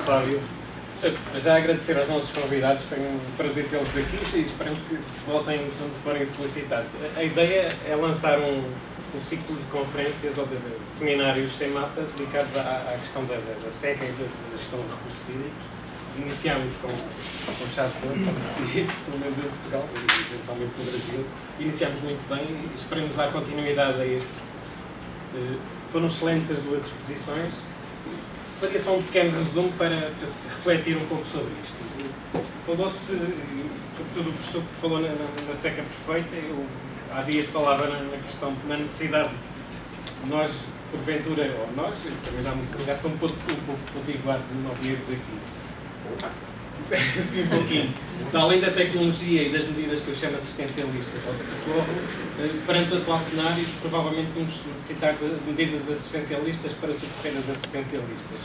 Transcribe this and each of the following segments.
Fábio. Já agradecer aos nossos convidados, foi um prazer tê-los aqui e esperamos que voltem quando forem solicitados. A ideia é lançar um ciclo de conferências ou de seminários sem mapa dedicados à questão da seca e da gestão de recursos hídricos. Iniciámos com chave de ouro, como se diz, pelo menos em Portugal, e eventualmente no Brasil. Iniciámos muito bem e esperamos dar continuidade a este. Foram excelentes as duas exposições. Faria só um pequeno resumo para se refletir um pouco sobre isto. Falou-se, sobretudo o professor que falou na seca perfeita, eu há dias falava na questão, na necessidade de nós, porventura, ou nós, também já sou um pouco potiguado de 9 meses aqui, assim um pouquinho, para além da tecnologia e das medidas que eu chamo assistencialistas ou de socorro, perante o atual cenário, provavelmente vamos necessitar de medidas assistencialistas para socorrer as assistencialistas.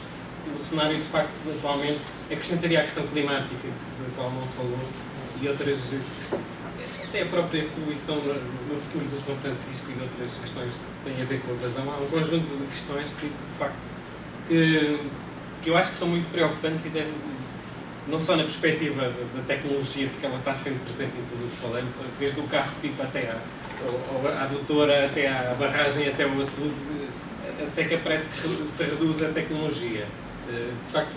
O cenário, de facto, atualmente, acrescentaria a questão climática, da qual não falou, e outras, até a própria poluição no futuro do São Francisco e outras questões que têm a ver com a evasão. Há um conjunto de questões que, de facto, que eu acho que são muito preocupantes e devem, não só na perspectiva da tecnologia, porque ela está sempre presente em tudo o que falamos, desde o carro-pipa até à adutora, até à barragem, até ao açude, a seca parece que se reduz à tecnologia. De facto,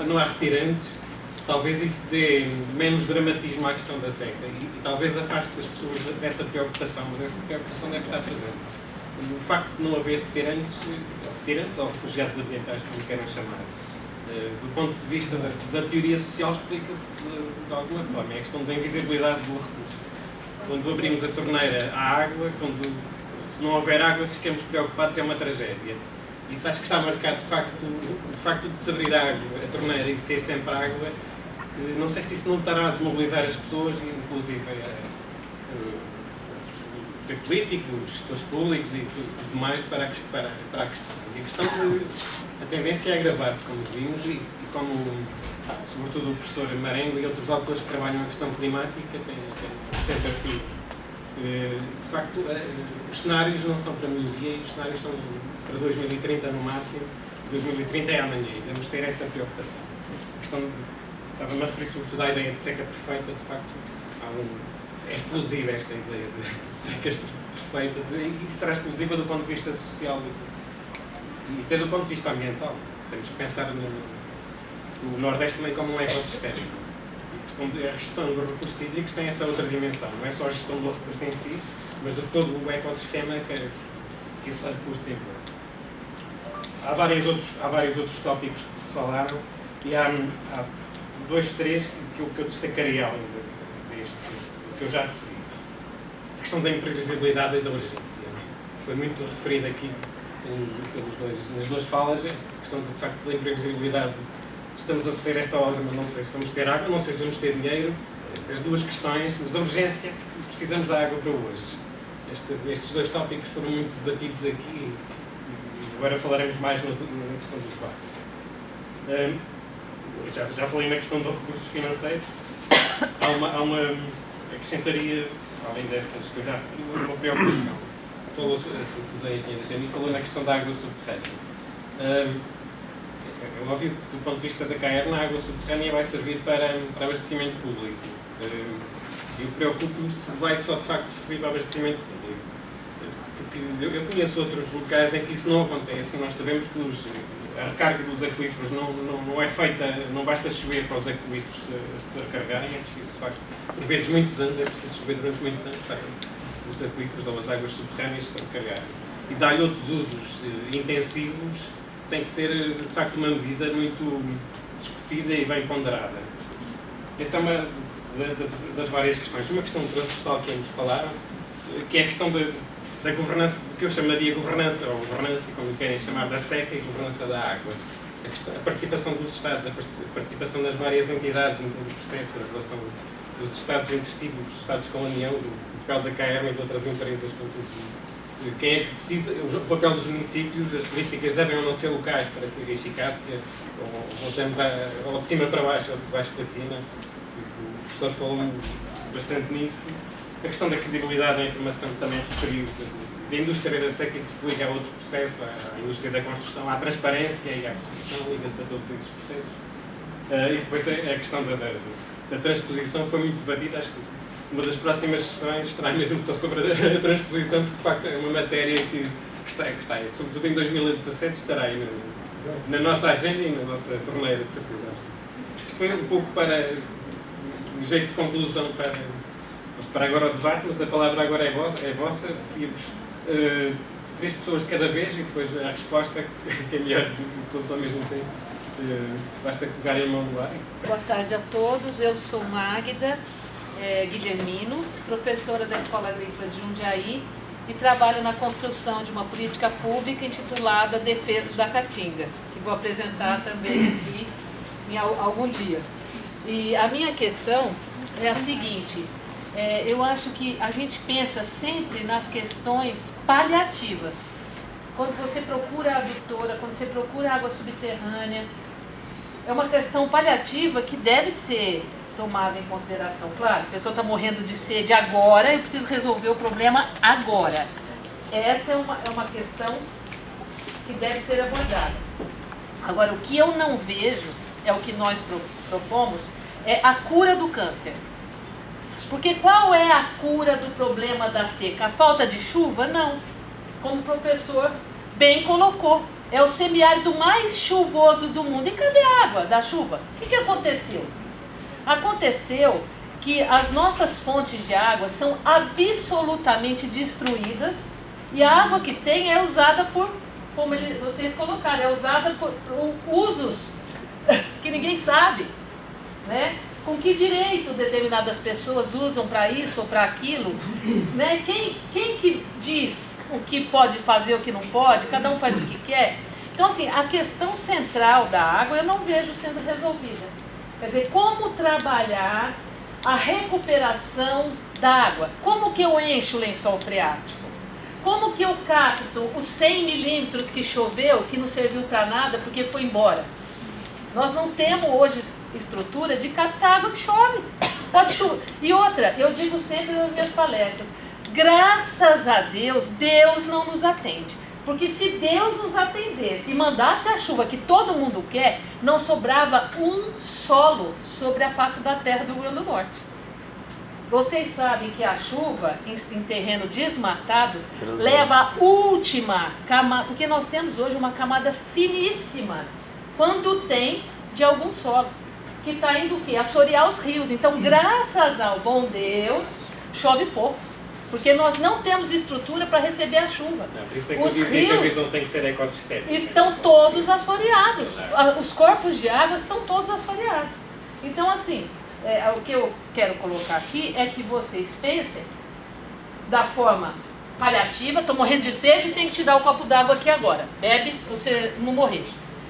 não há retirantes, talvez isso dê menos dramatismo à questão da seca e talvez afaste as pessoas dessa preocupação, mas essa preocupação deve estar presente. E o facto de não haver retirantes ou refugiados ambientais, como queiram chamar, do ponto de vista da teoria social, explica-se de alguma forma. É a questão da invisibilidade do recurso. Quando abrimos a torneira à água, se não houver água, ficamos preocupados, é uma tragédia. Isso acho que está marcado, de facto, o facto de se abrir a torneira e ser sempre água. Não sei se isso não estará a desmobilizar as pessoas, inclusive políticos, gestores públicos e tudo mais para a questão. E a questão a tendência é agravar-se, como vimos, e como, sobretudo, o professor Marengo e outros autores que trabalham a questão climática têm sempre aqui. De facto, os cenários não são para melhoria, os cenários são para 2030 no máximo. 2030 é amanhã e devemos ter essa preocupação. A questão estava-me a referir sobretudo à ideia de seca perfeita, de facto, é explosiva esta ideia de secas perfeitas, e será explosiva do ponto de vista social e até do ponto de vista ambiental. Temos que pensar no Nordeste também como um ecossistema. A gestão dos recursos hídricos tem essa outra dimensão, não é só a gestão do recurso em si, mas de todo o ecossistema que esse recurso envolve. Há vários outros tópicos que se falaram e há 2, 3 que eu destacaria além deste, que eu já referi. A questão da imprevisibilidade e da urgência. Foi muito referida aqui nas duas falas, a questão de facto da imprevisibilidade. Estamos a fazer esta obra, mas não sei se vamos ter água, não sei se vamos ter dinheiro. As duas questões, mas a urgência, precisamos da água para hoje. Estes 2 tópicos foram muito debatidos aqui e agora falaremos mais na questão do debate. Já falei na questão dos recursos financeiros. Acrescentaria, além dessas que eu já referi, uma preocupação. Falou, sobretudo a engenharia Geni, falou na questão da água subterrânea. É óbvio que, do ponto de vista da Caerna, a água subterrânea vai servir para abastecimento público. Eu preocupo-me se vai só, de facto, servir para abastecimento público. Porque eu conheço outros locais em que isso não acontece. Nós sabemos que a recarga dos aquíferos não é feita, não basta chover para os aquíferos se recarregarem, é preciso, de facto, por vezes muitos anos, é preciso chover durante muitos anos para os aquíferos ou as águas subterrâneas se recarregarem. E dar-lhe outros usos intensivos tem que ser, de facto, uma medida muito discutida e bem ponderada. Essa é uma das várias questões. Uma questão transversal que ambos falaram, que é a questão da governança, que eu chamaria governança, ou governança, como querem chamar, da seca e governança da água. A participação dos Estados, a participação das várias entidades no processo, a relação dos Estados entre si, dos Estados com a União, do papel da Caerma e de outras empresas, quem é que decide, o papel dos municípios, as políticas devem ou não ser locais para ter eficácia, ou voltamos ou de cima para baixo, ou de baixo para cima. O professor falou bastante nisso. A questão da credibilidade da informação que também referiu, da indústria da seca que se liga a outros processos, à indústria da construção, à transparência e à corrupção, liga-se a todos esses processos. E depois a questão da transposição foi muito debatida. Acho que uma das próximas sessões será mesmo só sobre a transposição, porque de facto é uma matéria que está aí, sobretudo em 2017, estará aí na nossa agenda e na nossa torneira, de certeza. Isto foi um pouco para um jeito de conclusão para agora o debate, mas a palavra agora é vossa. Pedimos 3 pessoas de cada vez e depois a resposta, que é melhor de todos ao mesmo tempo. Basta pegar em mão do ar. Boa tarde a todos, eu sou Magda Guilhermino, professora da Escola Agrícola de Jundiaí e trabalho na construção de uma política pública intitulada Defesa da Caatinga, que vou apresentar também aqui em algum dia. E a minha questão é a seguinte, eu acho que a gente pensa sempre nas questões paliativas. Quando você procura a adutora, quando você procura água subterrânea, é uma questão paliativa que deve ser tomada em consideração. Claro, a pessoa está morrendo de sede agora, eu preciso resolver o problema agora. Essa é uma questão que deve ser abordada. Agora, o que eu não vejo, é o que nós propomos, é a cura do câncer. Porque qual é a cura do problema da seca? A falta de chuva? Não. Como o professor bem colocou, é o semiárido mais chuvoso do mundo. E cadê a água da chuva? O que aconteceu? Aconteceu que as nossas fontes de água são absolutamente destruídas e a água que tem é usada por, como vocês colocaram, é usada por usos que ninguém sabe, né? Com que direito determinadas pessoas usam para isso ou para aquilo, né? Quem que diz o que pode fazer, o que não pode? Cada um faz o que quer. Então, assim, a questão central da água eu não vejo sendo resolvida. Quer dizer, como trabalhar a recuperação da água? Como que eu encho o lençol freático? Como que eu capto os 100 milímetros que choveu, que não serviu para nada porque foi embora? Nós não temos hoje estrutura de captar água que chove. Pode chover. E outra, eu digo sempre nas minhas palestras, graças a Deus, Deus não nos atende. Porque se Deus nos atendesse e mandasse a chuva que todo mundo quer, não sobrava um solo sobre a face da terra do Rio Grande do Norte. Vocês sabem que a chuva em terreno desmatado leva a última camada, porque nós temos hoje uma camada finíssima, quando tem de algum solo, que está indo o quê? Assorear os rios. Então, graças ao bom Deus, chove pouco. Porque nós não temos estrutura para receber a chuva. Os rios tem que ser ecossistêmica. Estão todos assoreados. Os corpos de água estão todos assoreados. Então, assim, o que eu quero colocar aqui é que vocês pensem da forma paliativa. Estou morrendo de sede e tenho que te dar um copo d'água aqui agora. Bebe para você não morrer.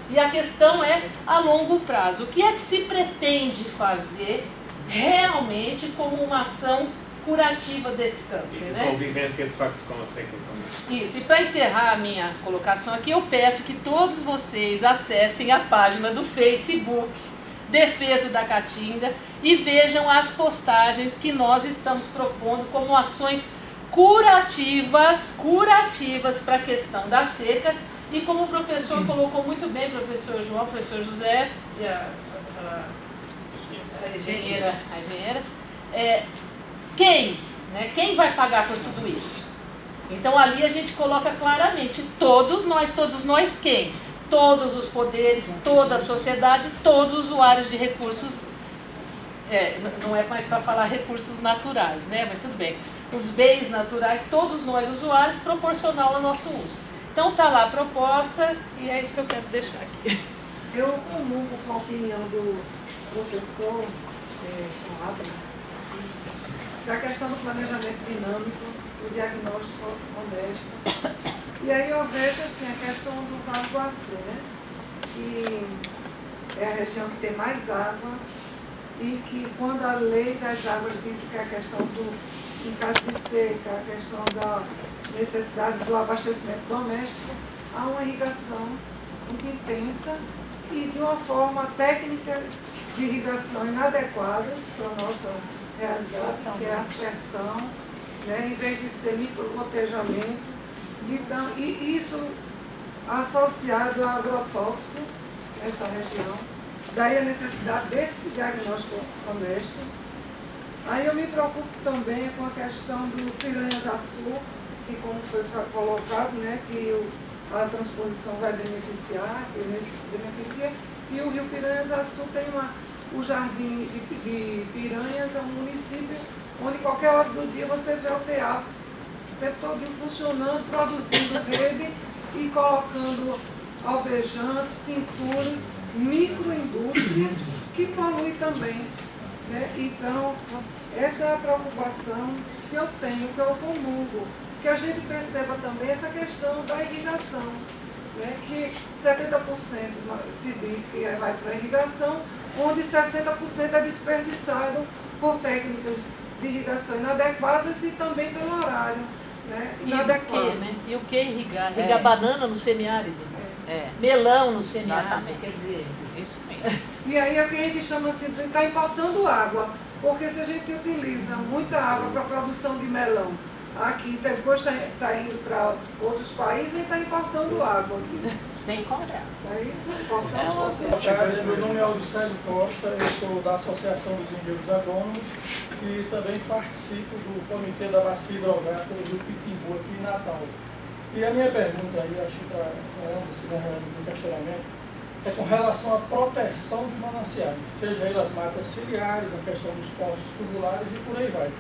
E a questão é a longo prazo. O que é que se pretende fazer realmente como uma ação curativa desse câncer, né? Convivência de facto com a seca. Isso, e para encerrar a minha colocação aqui, eu peço que todos vocês acessem a página do Facebook Defesa da Caatinga e vejam as postagens que nós estamos propondo como ações curativas para a questão da seca. E como o professor colocou muito bem, professor João, professor José e a engenheira, quem vai pagar por tudo isso? Então ali a gente coloca claramente, todos nós quem? Todos os poderes, toda a sociedade, todos os usuários de recursos, não é mais para falar recursos naturais, né? Mas tudo bem. Os bens naturais, todos nós usuários, proporcional ao nosso uso. Então está lá a proposta e é isso que eu quero deixar aqui. Eu comungo com a opinião do professor da questão do planejamento dinâmico, do diagnóstico honesto. E aí eu vejo assim, a questão do Vale do Açu, né? Que é a região que tem mais água e que quando a lei das águas diz que a questão em caso de seca, a questão da necessidade do abastecimento doméstico, há uma irrigação muito intensa e de uma forma técnica de irrigação inadequadas para a nossa realidade, que é a aspersão, né? Em vez de ser microgotejamento, Então, e isso associado a agrotóxico nessa região, daí a necessidade desse diagnóstico honesto. Aí eu me preocupo também com a questão do piranha-açu, que como foi colocado, né, que a transposição vai beneficiar, e o Rio Piranhas-Açu tem o Jardim de Piranhas, é um município onde qualquer hora do dia você vê o teatro o tempo todo funcionando, produzindo rede e colocando alvejantes, tinturas, microindústrias que poluem também. Né? Então, essa é a preocupação que eu tenho, que eu comungo, que a gente perceba também essa questão da irrigação, né? Que 70% se diz que vai para a irrigação, onde 60% é desperdiçado por técnicas de irrigação inadequadas e também pelo horário, né? Inadequado. E o que, né? E o que irrigar? Irrigar banana no semiárido? Melão no semiárido, quer dizer, isso mesmo. E aí é o que a gente chama assim, de estar importando água, porque se a gente utiliza muita água para a produção de melão, aqui depois está indo para outros países e está importando água aqui. Sem cobrar. É isso, importante. Meu nome é Auricélio Costa, eu sou da Associação dos Engenheiros Agrônomos e também participo do Comitê da Bacia Hidrográfica do Rio Pitimbu aqui em Natal. E a minha pergunta aí, acho que para esse questionamento, é com relação à proteção de mananciais, seja elas matas ciliares, a questão dos poços tubulares e por aí vai.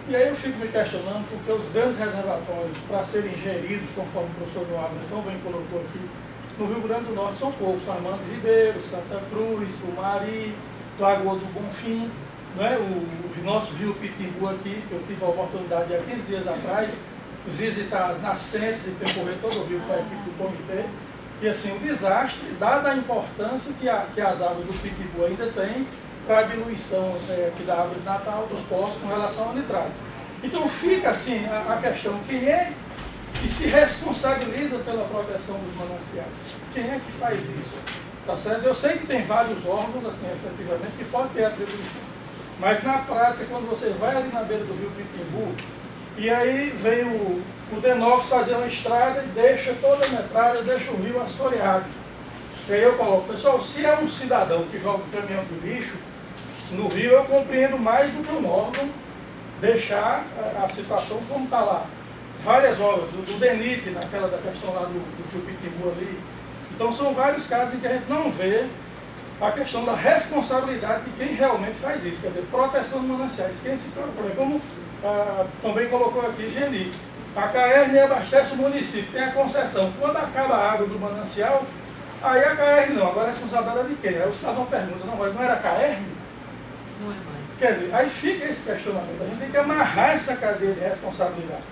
E aí eu fico me questionando porque os grandes reservatórios para serem geridos, conforme o professor Noabra tão bem colocou aqui, no Rio Grande do Norte são poucos, São Armando Ribeiro, Santa Cruz, o Mari, Lagoa do Bonfim, né? O nosso Rio Pitimbu aqui, que eu tive a oportunidade há 15 dias atrás, visitar as nascentes e percorrer todo o rio com a equipe do comitê. E assim, o desastre, dada a importância que as águas do Pitimbu ainda têm para a diluição aqui da árvore de Natal, dos poços, com relação ao nitrato. Então fica assim a questão, quem é que se responsabiliza pela proteção dos mananciais? Quem é que faz isso? Tá certo? Eu sei que tem vários órgãos, assim, efetivamente, que podem ter atribuição. Mas na prática, quando você vai ali na beira do rio Pitimbu, e aí vem o Denox fazer uma estrada e deixa toda a metralha, deixa o rio assoreado. E aí eu coloco, pessoal, se é um cidadão que joga um caminhão de lixo no rio, eu compreendo mais do que um órgão deixar a situação como está lá. Várias obras, do DENIT, naquela da questão lá do rio Pitimbu ali. Então são vários casos em que a gente não vê a questão da responsabilidade de quem realmente faz isso, quer dizer, proteção dos mananciais, quem se preocupa. Como também colocou aqui Geni, a CAERN abastece o município, tem a concessão. Quando acaba a água do manancial, aí a CAERN não, agora a responsabilidade é de quem? Aí o cidadão pergunta, não, mas não era a CAERN? Não é mais. Quer dizer, aí fica esse questionamento, a gente tem que amarrar essa cadeia de responsabilidade.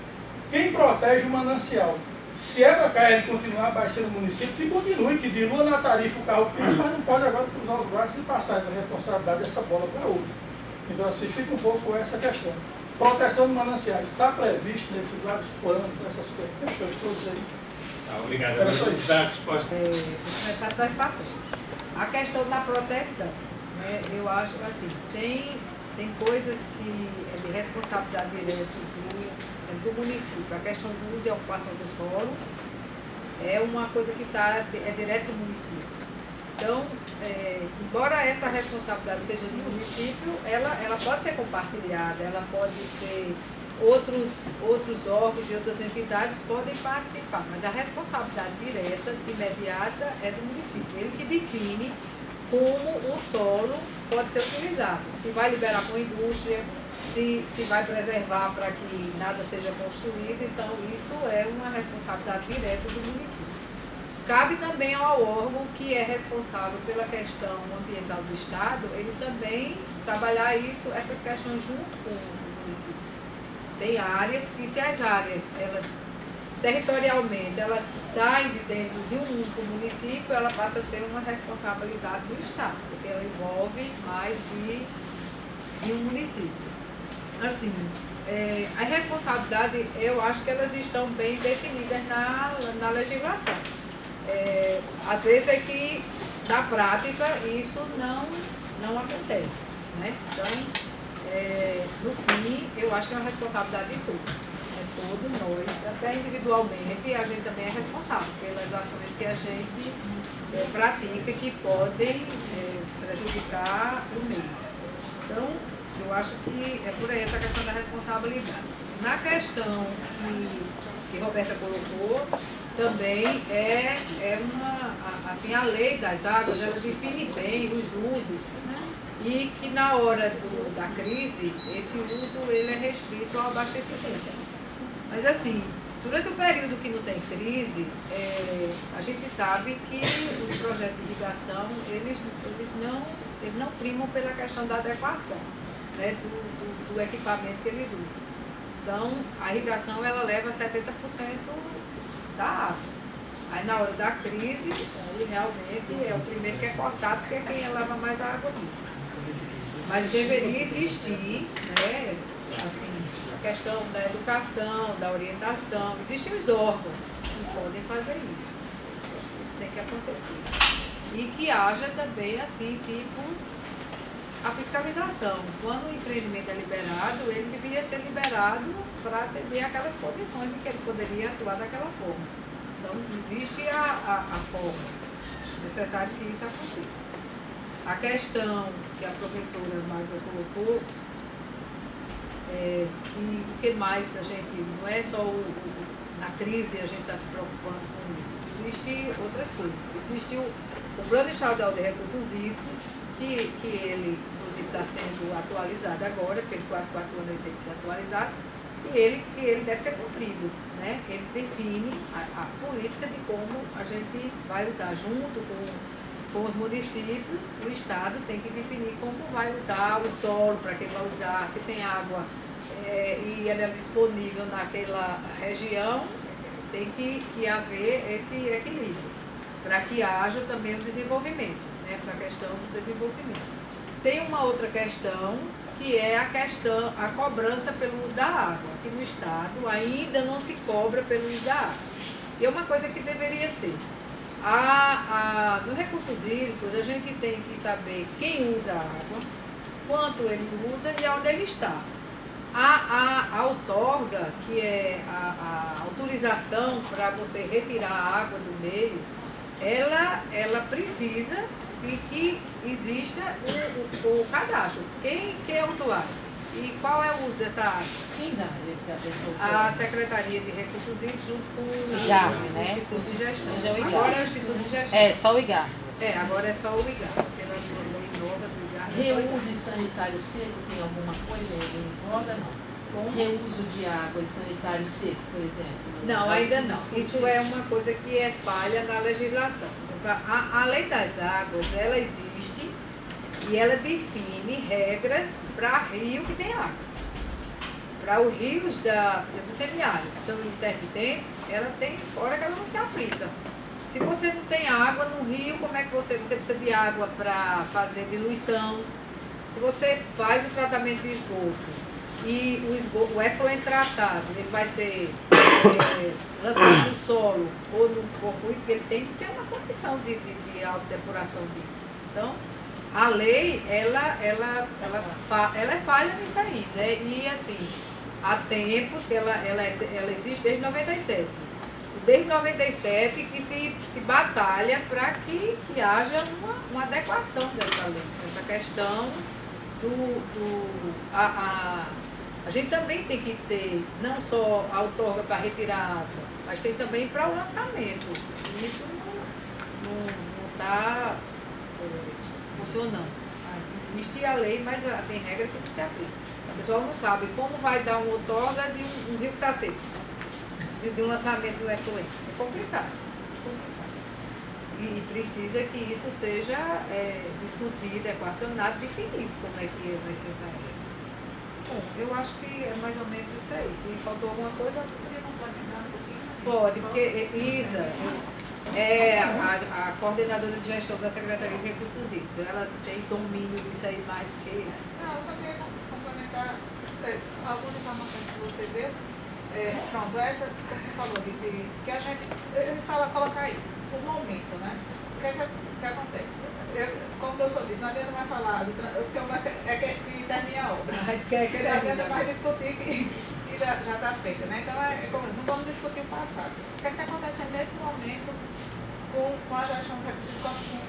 Quem protege o manancial? Se é para a CAERN continuar abaixando o município, que continue, que dilua na tarifa o carro público, mas não pode agora cruzar os braços e passar essa responsabilidade, essa bola para outro. Então assim, fica um pouco essa questão. Proteção de mananciais está previsto nesses vários planos, nessas questões todas aí. Obrigado. Eu vou dar a resposta. Vou começar atrás para frente. A questão da proteção, né, eu acho assim, tem coisas que é de responsabilidade direta do município. A questão do uso e ocupação do solo é uma coisa que é direto do município. Então, embora essa responsabilidade seja do município, ela pode ser compartilhada, ela pode ser outros órgãos e outras entidades podem participar, mas a responsabilidade direta, imediata, é do município. Ele que define como o solo pode ser utilizado, se vai liberar para a indústria, se vai preservar para que nada seja construído, então isso é uma responsabilidade direta do município. Cabe também ao órgão que é responsável pela questão ambiental do Estado, ele também trabalhar essas questões junto com o município. Tem áreas que, se as áreas, elas territorialmente, elas saem de dentro de um único município, ela passa a ser uma responsabilidade do Estado, porque ela envolve mais de um município. Assim, a responsabilidade, eu acho que elas estão bem definidas na legislação. Às vezes é que, na prática, isso não acontece, né? Então, no fim, eu acho que é uma responsabilidade de todos. todo, nós, até individualmente, a gente também é responsável pelas ações que a gente pratica que podem prejudicar o meio. Então, eu acho que é por aí essa questão da responsabilidade. Na questão que Roberta colocou, também é uma, assim, a lei das águas, ela define bem os usos, e que na hora da crise, esse uso ele é restrito ao abastecimento. Mas assim, durante o período que não tem crise, a gente sabe que os projetos de irrigação, eles não primam pela questão da adequação, né, do equipamento que eles usam. Então, a irrigação ela leva 70% da água. Aí na hora da crise, ele realmente é o primeiro que é cortado, porque é quem leva mais a água mesmo. Mas deveria existir, né, assim, a questão da educação, da orientação. Existem os órgãos que podem fazer isso. Acho que isso tem que acontecer. E que haja também, assim, tipo, a fiscalização. Quando o empreendimento é liberado, ele deveria ser liberado para atender aquelas condições de que ele poderia atuar daquela forma. Então, existe a forma. É necessário que isso aconteça. A questão que a professora Magda colocou, e o que mais a gente, não é só na crise a gente está se preocupando com isso. Existem outras coisas. Existe o Plano Estadual de Recursos Hídricos, que ele, inclusive, está sendo atualizado agora, porque 4 anos ele tem que ser atualizado, e ele deve ser cumprido, né? Ele define a política de como a gente vai usar, junto com os municípios. O Estado tem que definir como vai usar o solo, para que ele vai usar, se tem água e ela é disponível naquela região, tem que haver esse equilíbrio, para que haja também o desenvolvimento, né, para a questão do desenvolvimento. Tem uma outra questão, que é a cobrança pelo uso da água. Aqui no Estado ainda não se cobra pelo uso da água. E é uma coisa que deveria ser. No recursos hídricos, a gente tem que saber quem usa a água, quanto ele usa e onde ele está. A outorga, que é a autorização para você retirar a água do meio, ela precisa de que exista o cadastro. Quem é o usuário? E qual é o uso dessa água? Quem dá esse A Secretaria de Recursos Hídricos junto com o IGAR, né? Instituto de Gestão. Hoje é o IGAR. Agora é o Instituto de Gestão. É, só o IGAR. Agora é só o IGAR. Pela lei nova do IGAR. Reuso sanitário seco, tem alguma coisa em roda, não? Reuso de água e sanitário seco, por exemplo? Não, ainda não. Isso é uma coisa que é falha na legislação. A lei das águas, ela existe e ela define regras para rio que tem água. Para os rios por exemplo, semiárido, que são intermitentes, ela tem hora que ela não se aplica. Se você não tem água no rio, como é que você precisa de água para fazer diluição? Se você faz o tratamento de esgoto e o efluente tratado, ele vai ser lançado no solo ou no corpo, ele tem que ter uma condição de autodepuração disso. Então, a lei, ela é falha nisso aí, né? E assim, há tempos que ela existe desde 97. Desde 97 que se batalha para que haja uma adequação dessa lei, essa questão a gente também tem que ter não só a outorga para retirar a água, mas tem também para o lançamento. E isso não está funcionando. Existe a lei, mas tem regra que não se aplica. A pessoa não sabe como vai dar uma outorga de um rio que está seco, de um lançamento do efluente. É complicado. E precisa que isso seja discutido, equacionado, definido como é que vai ser essa regra. Bom, eu acho que é mais ou menos isso aí. Se faltou alguma coisa, eu podia complementar um pouquinho. Pode, porque Isa a coordenadora de gestão da Secretaria de Recursos Hídricos. Ela tem domínio disso aí mais do que... Não, eu só queria complementar algumas informações que você deu. Pronto, essa, como você falou, que a gente colocar isso, o momento, né? O que acontece? Como o professor disse, não adianta mais falar, o senhor que termine a obra. Não adianta mais discutir que já está feita, né? Então, não vamos discutir o passado. O que está acontecendo nesse momento com a gestão,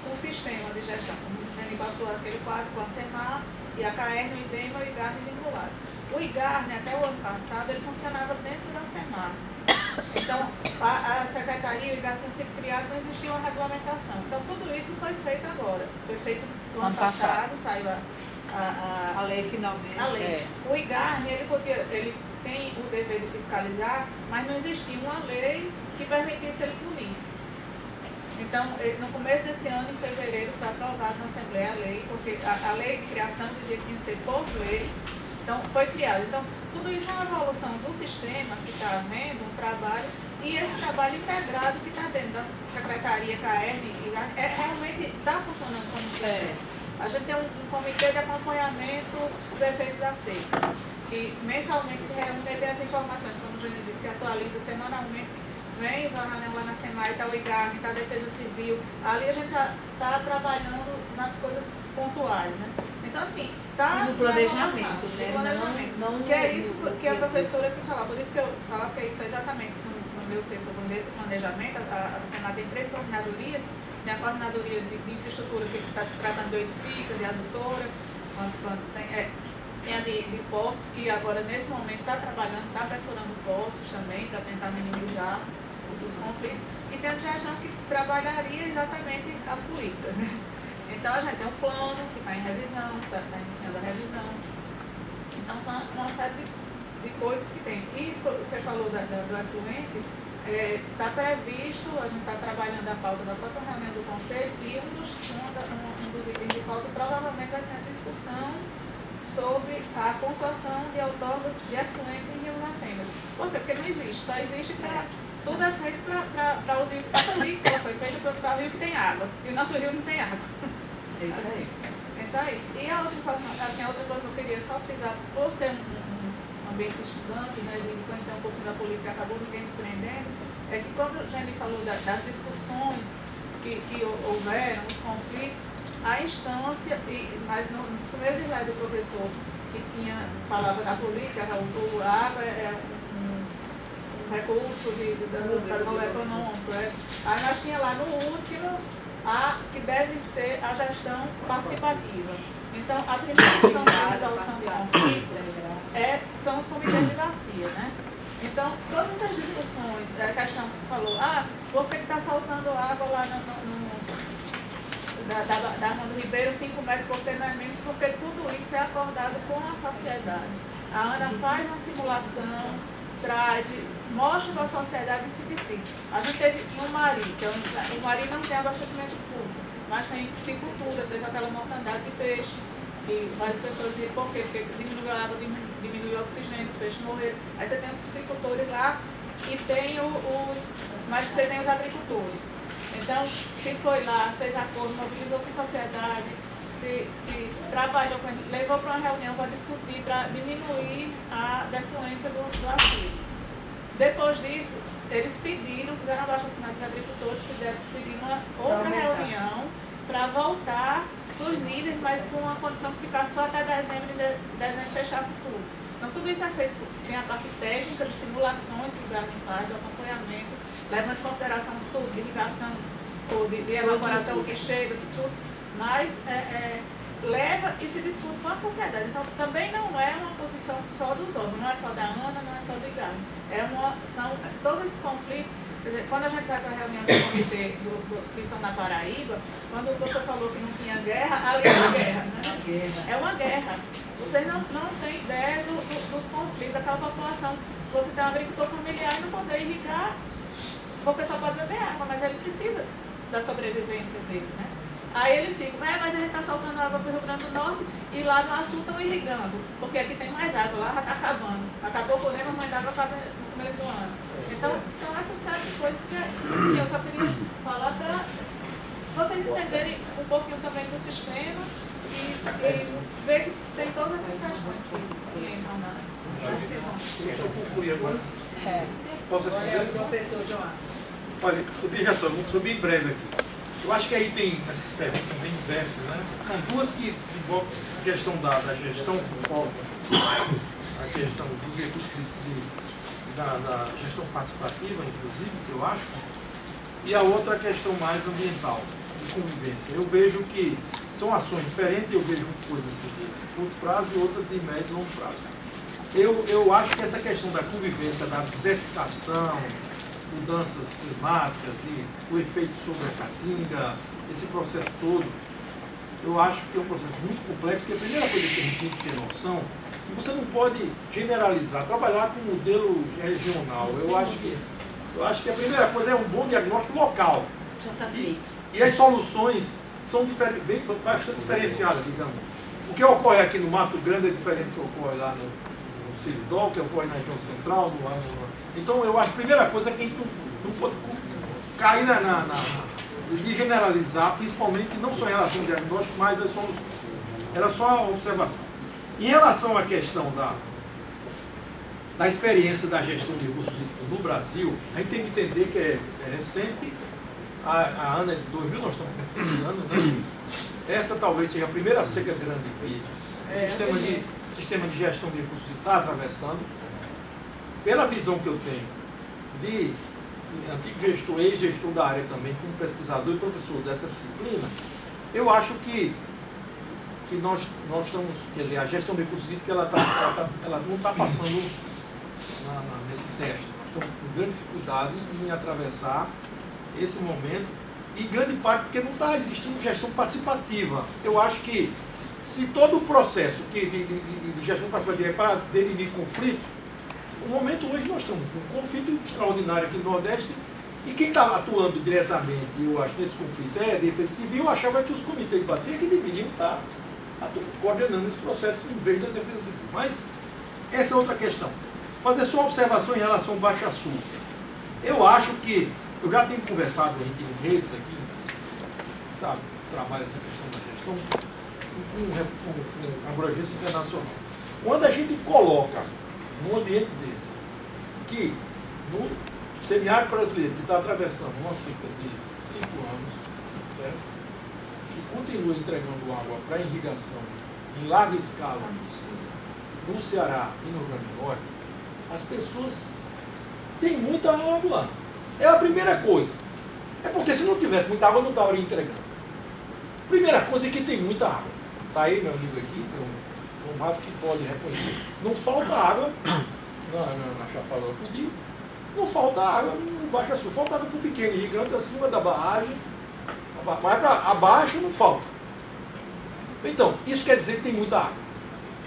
com o sistema de gestão? A gente passou aquele quadro com a SEMAR e a CAERN, o IDEMA e o IGARN vinculados. O IGARN, até o ano passado, ele funcionava dentro da SEMAR. Então, a secretaria e o IGARN tinham sido criado, não existia uma regulamentação. Então, tudo isso foi feito agora. Foi feito no ano passado, saiu a lei finalmente. A lei. O IGARN, ele tem o dever de fiscalizar, mas não existia uma lei que permitisse ele punir. Então, no começo desse ano, em fevereiro, foi aprovada na Assembleia a lei, porque a lei de criação dizia que tinha que ser por lei, então foi criada. Então, tudo isso é uma evolução do sistema que está havendo, um trabalho, e esse trabalho integrado que está dentro da Secretaria, CAERN, realmente está funcionando como sistema. A gente tem um comitê de acompanhamento dos efeitos da seca, que mensalmente se reúne e vê as informações, como o Júnior disse, que atualiza semanalmente. Vem o reunião lá na SEMAR, está o IGARN, está a Defesa Civil. Ali a gente já está trabalhando nas coisas pontuais, né? Então, assim, está no planejamento, né? Não que é isso que a professora quis falar. Por isso que eu coloquei isso exatamente no meu setor, nesse planejamento. A SEMAR tem 3 coordenadorias. Tem a coordenadoria de infraestrutura, que está tratando de oiticicla, de adutora, tem a de poços, que agora, nesse momento, está trabalhando, está perfurando poços também, para tentar minimizar os conflitos. E tem a gestão que trabalharia exatamente as políticas, né? Então, a gente tem um plano que está em revisão, está iniciando a revisão. Então, são uma série de coisas que tem. E você falou do efluente, está previsto, a gente está trabalhando a pauta da próxima reunião do Conselho, e um dos itens de pauta provavelmente vai ser a discussão sobre a construção de outorga de efluentes em Rio na Fenda. Por quê? Porque não existe, só existe para... Tudo é feito para os rios, a política foi feita para o rio que tem água, e o nosso rio não tem água. É isso aí. Então é isso. E a outra coisa que eu queria só frisar, por ser um ambiente estudante, né, de conhecer um pouquinho da política, acabou ninguém se prendendo, é que quando a gente falou das discussões que houveram, os conflitos, a instância, mas nos primeiros slides do professor que falava da política, a água é um recurso do capital econômico. Aí nós tínhamos lá no último que deve ser a gestão participativa. Então, a primeira questão da resolução de conflitos são os comitês de bacia, né? Então, todas essas discussões, a questão que você falou, por que está soltando água lá da Arma do Ribeiro, 5 metros, porque não é menos, porque tudo isso é acordado com a sociedade. A ANA faz uma simulação, mostra para a sociedade e se decide. A gente teve em Umari, o Umari não tem abastecimento público, mas tem piscicultura, teve aquela mortandade de peixe, que várias pessoas viram por quê? Porque diminuiu a água, diminuiu o oxigênio, os peixes morreram. Aí você tem os piscicultores lá e tem mas você tem os agricultores. Então, se foi lá, fez acordo, mobilizou-se a sociedade, se trabalhou, levou para uma reunião para discutir, para diminuir a defluência do açude. Depois disso, eles fizeram abaixo-assinado dos agricultores, pediram uma outra reunião para voltar para os níveis, mas com a condição de ficar só até dezembro fechasse tudo. Então, tudo isso é feito, tem a parte técnica de simulações que o Graham faz, do acompanhamento, levando em consideração tudo, de irrigação, de evaporação, o que chega, de tudo, mas leva e se discute com a sociedade. Então, também não é uma posição só dos órgãos, não é só da ANA, não é só do IGARN. São todos esses conflitos. Quer dizer, quando a gente vai para a reunião do comitê que são na Paraíba, quando o professor falou que não tinha guerra, ali é uma guerra, né? É uma guerra. Vocês não têm ideia dos conflitos daquela população. Você tem um agricultor familiar e não poder irrigar, porque só pode beber água, mas ele precisa da sobrevivência dele, né? Aí eles ficam, mas a gente está soltando água para o Rio Grande do Norte e lá no Açu estão irrigando, porque aqui tem mais água, lá já está acabando. Acabou por aí, mas a água acaba no começo do ano. Então, são essas série de coisas que assim, eu só queria falar para vocês entenderem um pouquinho também do sistema e ver que tem todas essas questões que entram na decisão. Deixa eu concluir agora. Posso responder? Professor João. Olha, veja só, eu sou bem breve aqui. Eu acho que aí tem, essas perguntas são bem diversas, né? São duas que se envolvem a questão da gestão, a questão dos recursos da gestão participativa, inclusive, que eu acho, e a outra questão mais ambiental, de convivência. Eu vejo que são ações diferentes, eu vejo coisas de curto prazo e outras de médio e longo prazo. Eu acho que essa questão da convivência, da desertificação, mudanças climáticas e o efeito sobre a caatinga, esse processo todo, eu acho que é um processo muito complexo, que a primeira coisa que a gente tem que ter noção é que você não pode generalizar, trabalhar com um modelo regional. Eu acho que a primeira coisa é um bom diagnóstico local. Já está feito. E as soluções são bastante diferenciadas, digamos. O que ocorre aqui no Mato Grande é diferente do que ocorre lá no Seridó, que ocorre na região central. Então, eu acho que a primeira coisa é que a gente não pode cair de generalizar, principalmente não só em relação ao diagnóstico, mas as soluções. Era só a observação. Em relação à questão da experiência da gestão de recursos hídricos no Brasil, a gente tem que entender que é recente. A ANA é de 2000, nós estamos com 15 anos, né? Essa talvez seja a primeira seca grande que o sistema de gestão de recursos está atravessando. Pela visão que eu tenho de antigo gestor, ex-gestor da área também, como pesquisador e professor dessa disciplina, eu acho que nós estamos, quer dizer, a gestão de recursos hídricos ela não está passando nesse teste. Nós estamos com grande dificuldade em atravessar esse momento, e grande parte porque não está existindo gestão participativa. Eu acho que se todo o processo de gestão participativa é para definir conflito, no momento hoje nós estamos com um conflito extraordinário aqui no Nordeste, e quem está atuando diretamente, eu acho, nesse conflito é a Defesa Civil. Eu achava que os comitês de bacia que deveriam estar coordenando esse processo em vez da Defesa Civil. Mas essa é outra questão. Fazer só uma observação em relação ao Baixo Sul. Eu acho que eu já tenho conversado, a gente em redes aqui, trabalha essa questão da gestão com abrangência internacional. Quando a gente coloca num ambiente desse, que no semiárido brasileiro, que está atravessando uma seca de 5 anos, certo? E continua entregando água para irrigação em larga escala no Ceará e no Rio Grande do Norte, as pessoas têm muita água lá. É a primeira coisa. É porque se não tivesse muita água, não estava entregando. Primeira coisa é que tem muita água. Está aí meu amigo aqui, o Matos, que pode reconhecer. Não falta água na Chapada do Pudim, não falta água no Baixo Sul. Falta água para o pequeno irrigante acima da barragem, mas para abaixo não falta. Então, isso quer dizer que tem muita água.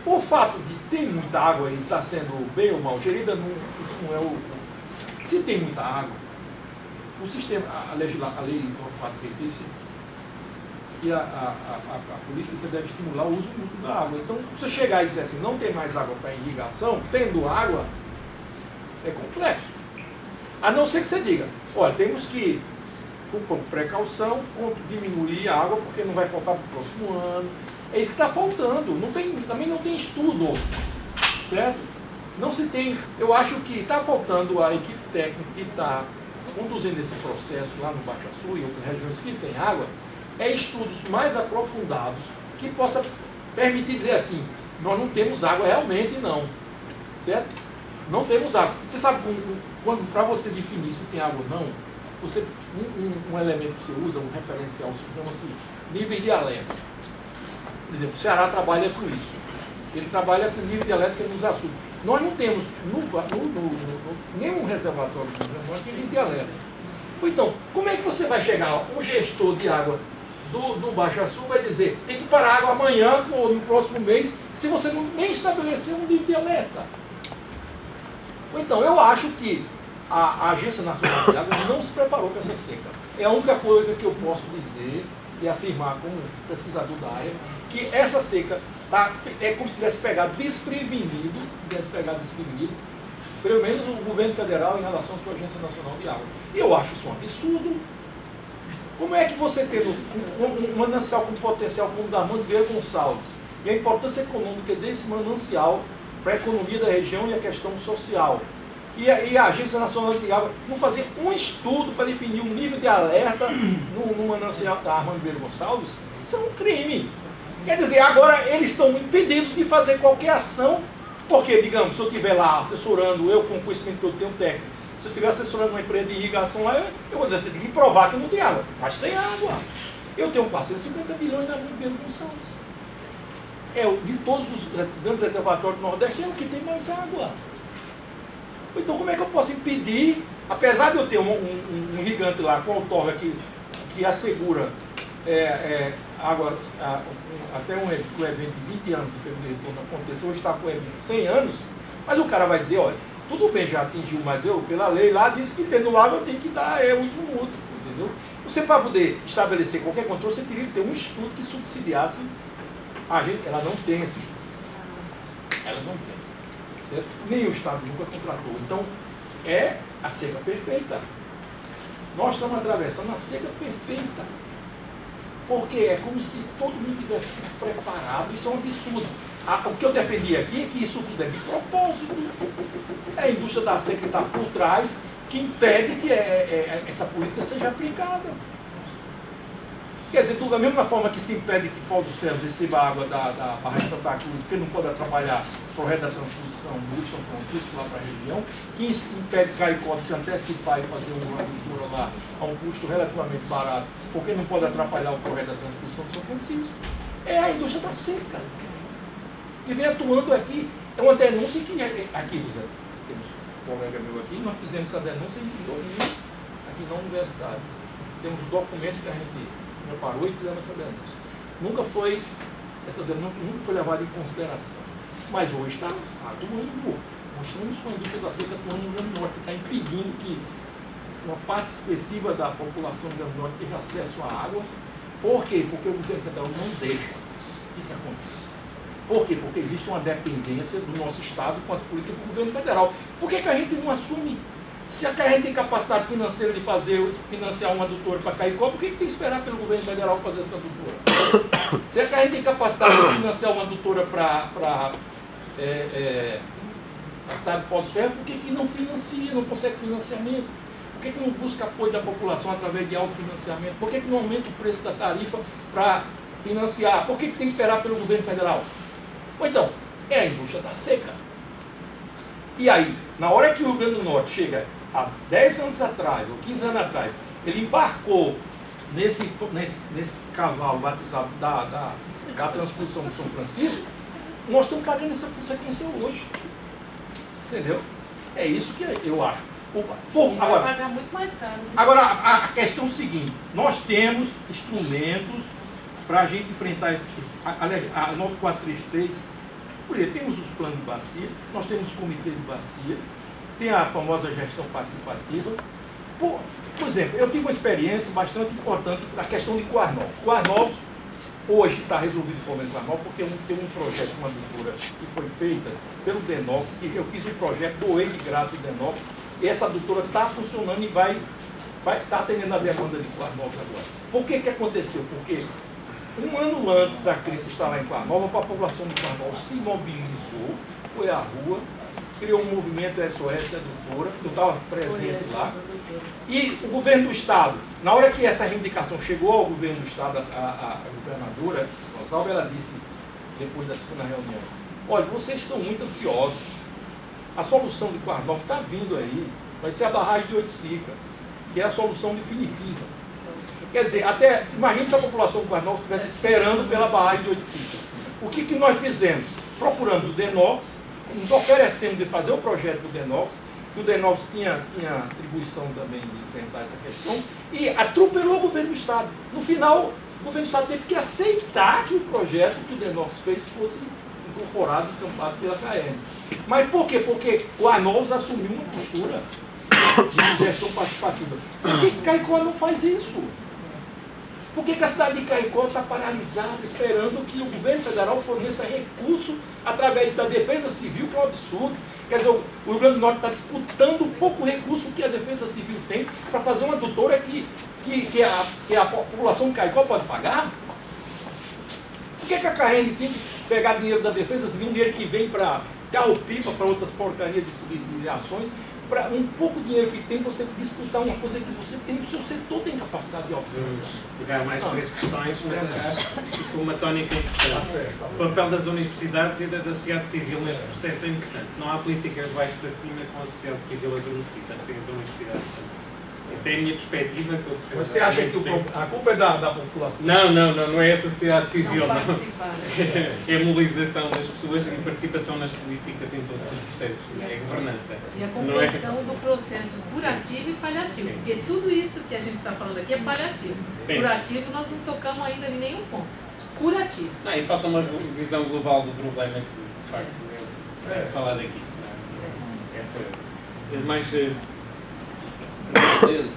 O fato de ter muita água e estar sendo bem ou mal gerida, isso não é o... Se tem muita água, o sistema, a lei 943 diz que a política você deve estimular o uso mútuo da água. Então, você chegar e dizer assim, não tem mais água para irrigação, tendo água, é complexo. A não ser que você diga, olha, temos que, com precaução, diminuir a água, porque não vai faltar para o próximo ano. É isso que está faltando. Também não tem estudo, certo? Não se tem. Eu acho que está faltando a equipe técnica que está conduzindo esse processo lá no Baixo Sul e outras regiões que tem água, estudos mais aprofundados que possa permitir dizer assim, nós não temos água realmente, não. Certo? Não temos água. Você sabe, para você definir se tem água ou não, um elemento que você usa, um referencial, chama-se nível de alerta. Por exemplo, o Ceará trabalha com isso. Ele trabalha com nível de alerta nos açudes. Nós não temos nenhum reservatório nós temos nível de alerta. Então, como é que você vai chegar, um gestor de água do Baixo Sul vai dizer, tem que parar água amanhã ou no próximo mês, se você nem estabeleceu um nível de alerta? Então, eu acho que a Agência Nacional de Água não se preparou para essa seca. É a única coisa que eu posso dizer e afirmar como pesquisador da área, que essa seca é como se tivesse pegado desprevenido, pelo menos o governo federal em relação à sua Agência Nacional de Água. E eu acho isso um absurdo. Como é que você tendo um manancial com potencial como o da Mangueira Gonçalves, e a importância econômica desse manancial para a economia da região e a questão social, e a Agência Nacional de Água não fazer um estudo para definir um nível de alerta no manancial da Mangueira Gonçalves? Isso é um crime. Quer dizer, agora eles estão impedidos de fazer qualquer ação Porque, digamos, se eu estiver lá assessorando, eu com o conhecimento que eu tenho técnico, se eu estiver assessorando uma empresa de irrigação lá, eu vou dizer, você tem que provar que não tem água. Mas tem água. Eu tenho 450 bilhões na Ribeiro Gonçalves. De todos os grandes reservatórios do Nordeste, é o que tem mais água. Então, como é que eu posso impedir, apesar de eu ter um gigante lá com outorga que assegura água até um evento de 20 anos de período de retorno acontecer, hoje está com o evento de 100 anos, mas o cara vai dizer, olha, tudo bem, já atingiu, mas eu, pela lei lá, disse que tendo água eu tenho que dar uso mútuo, entendeu? Você, para poder estabelecer qualquer controle, você teria que ter um estudo que subsidiasse a gente. Ela não tem esse estudo. Ela não tem. Certo? Nem o Estado nunca contratou. Então, é a seca perfeita. Nós estamos atravessando a seca perfeita. Porque é como se todo mundo tivesse despreparado. Isso é um absurdo. O que eu defendi aqui é que isso tudo é de propósito. É a indústria da seca que está por trás, que impede que essa política seja aplicada. Quer dizer, tudo da mesma forma que se impede que Pau dos Ferros receba água da Barra de Santa Cruz, porque não pode atrapalhar o projeto da transposição do Rio São Francisco lá para a região, que impede Caicó de se antecipar e fazer uma agricultura lá a um custo relativamente barato, porque não pode atrapalhar o projeto da transposição do São Francisco. É a indústria da seca, que vem atuando aqui. É uma denúncia que, aqui, José, temos um colega meu aqui, nós fizemos essa denúncia em 2000, aqui na universidade. Temos um documento que a gente preparou e fizemos essa denúncia. Essa denúncia nunca foi levada em consideração. Mas hoje está atuando. Nós estamos com a indústria da seca atuando no Rio Grande do Norte, que está impedindo que uma parte expressiva da população do Rio Grande do Norte tenha acesso à água. Por quê? Porque o governo federal não deixa que isso aconteça. Por quê? Porque existe uma dependência do nosso Estado com as políticas do governo federal. Por que a gente não assume? Se a gente tem capacidade financeira de financiar uma adutora para Caicó, por que tem que esperar pelo governo federal fazer essa adutora? Se a gente tem capacidade de financiar uma adutora para a cidade de Pau dos Ferros, por que não financia, não consegue financiamento? Por que não busca apoio da população através de autofinanciamento? Por que não aumenta o preço da tarifa para financiar? Por que tem que esperar pelo governo federal? Ou então, é a indústria da seca. E aí, na hora que o Rio Grande do Norte chega há 10 anos atrás, ou 15 anos atrás, ele embarcou nesse cavalo batizado da transposição do São Francisco, nós estamos pagando essa consequência hoje. Entendeu? É isso que eu acho. Vai pagar muito mais caro. Agora, a questão é o seguinte, nós temos instrumentos para a gente enfrentar a 9433, por exemplo, temos os planos de bacia, nós temos o comitê de bacia, tem a famosa gestão participativa. Por exemplo, eu tive uma experiência bastante importante na questão de Coar Novos. Coar Novos, hoje está resolvido o problema de Coar Novos, porque tem um projeto, uma adutora que foi feita pelo Denox, que eu fiz um projeto, doei de graça o Denox, e essa adutora está funcionando e vai estar atendendo a demanda de Coar Novos agora. Por que aconteceu? Porque um ano antes da crise estar lá em Coar Novos, a população de Coar Novos se mobilizou, foi à rua, criou um movimento SOS Adutora, eu estava presente lá, e o governo do Estado, na hora que essa reivindicação chegou ao governo do Estado, a governadora Gonçalves, ela disse, depois da segunda reunião, olha, vocês estão muito ansiosos, a solução de Coar Novos está vindo aí, vai ser a barragem de Oiticica, que é a solução definitiva. Quer dizer, até, imagine se a população do Coar Novos estivesse esperando pela barragem de Oiticica. O que nós fizemos? Procuramos o Denox, nos oferecemos de fazer o projeto do Denox, que o Denox tinha atribuição também de enfrentar essa questão, e atropelou o governo do Estado. No final, o governo do Estado teve que aceitar que o projeto que o Denox fez fosse incorporado e encampado pela CAERN. Mas por quê? Porque o Arnolds assumiu uma postura de gestão participativa. Por que Caicó não faz isso? Por que a cidade de Caicó está paralisada, esperando que o governo federal forneça recurso através da defesa civil, que é um absurdo? Quer dizer, o Rio Grande do Norte está disputando um pouco recurso que a defesa civil tem para fazer uma adutora que a população de Caicó pode pagar? Por que a CAERN tem que pegar dinheiro da defesa civil, um dinheiro que vem para carro-pipa, para outras porcarias de ações, para um pouco dinheiro que tem, você disputar uma coisa que você tem, o seu setor tem capacidade de Vamos alcançar. pegar mais 3 questões, mas acho que ficou uma tónica Tá importante. certo, tá O bom. papel das universidades e da sociedade civil neste processo é importante. Não há políticas de baixo para cima com a sociedade civil adormecida, sem as universidades também. Essa é a minha perspectiva que eu defendo. Você acha que a culpa é da população? Não é a sociedade civil, não. participar, né? É a mobilização das pessoas e participação nas políticas em todos os processos. É a governança. E a Não é? compreensão do processo curativo e paliativo. Sim. Porque tudo isso que a gente está falando aqui é paliativo. Sim. Curativo nós não tocamos ainda em nenhum ponto. Curativo. Não, e falta uma visão global do problema que, de facto, é falado aqui. Essa é mais. Deles,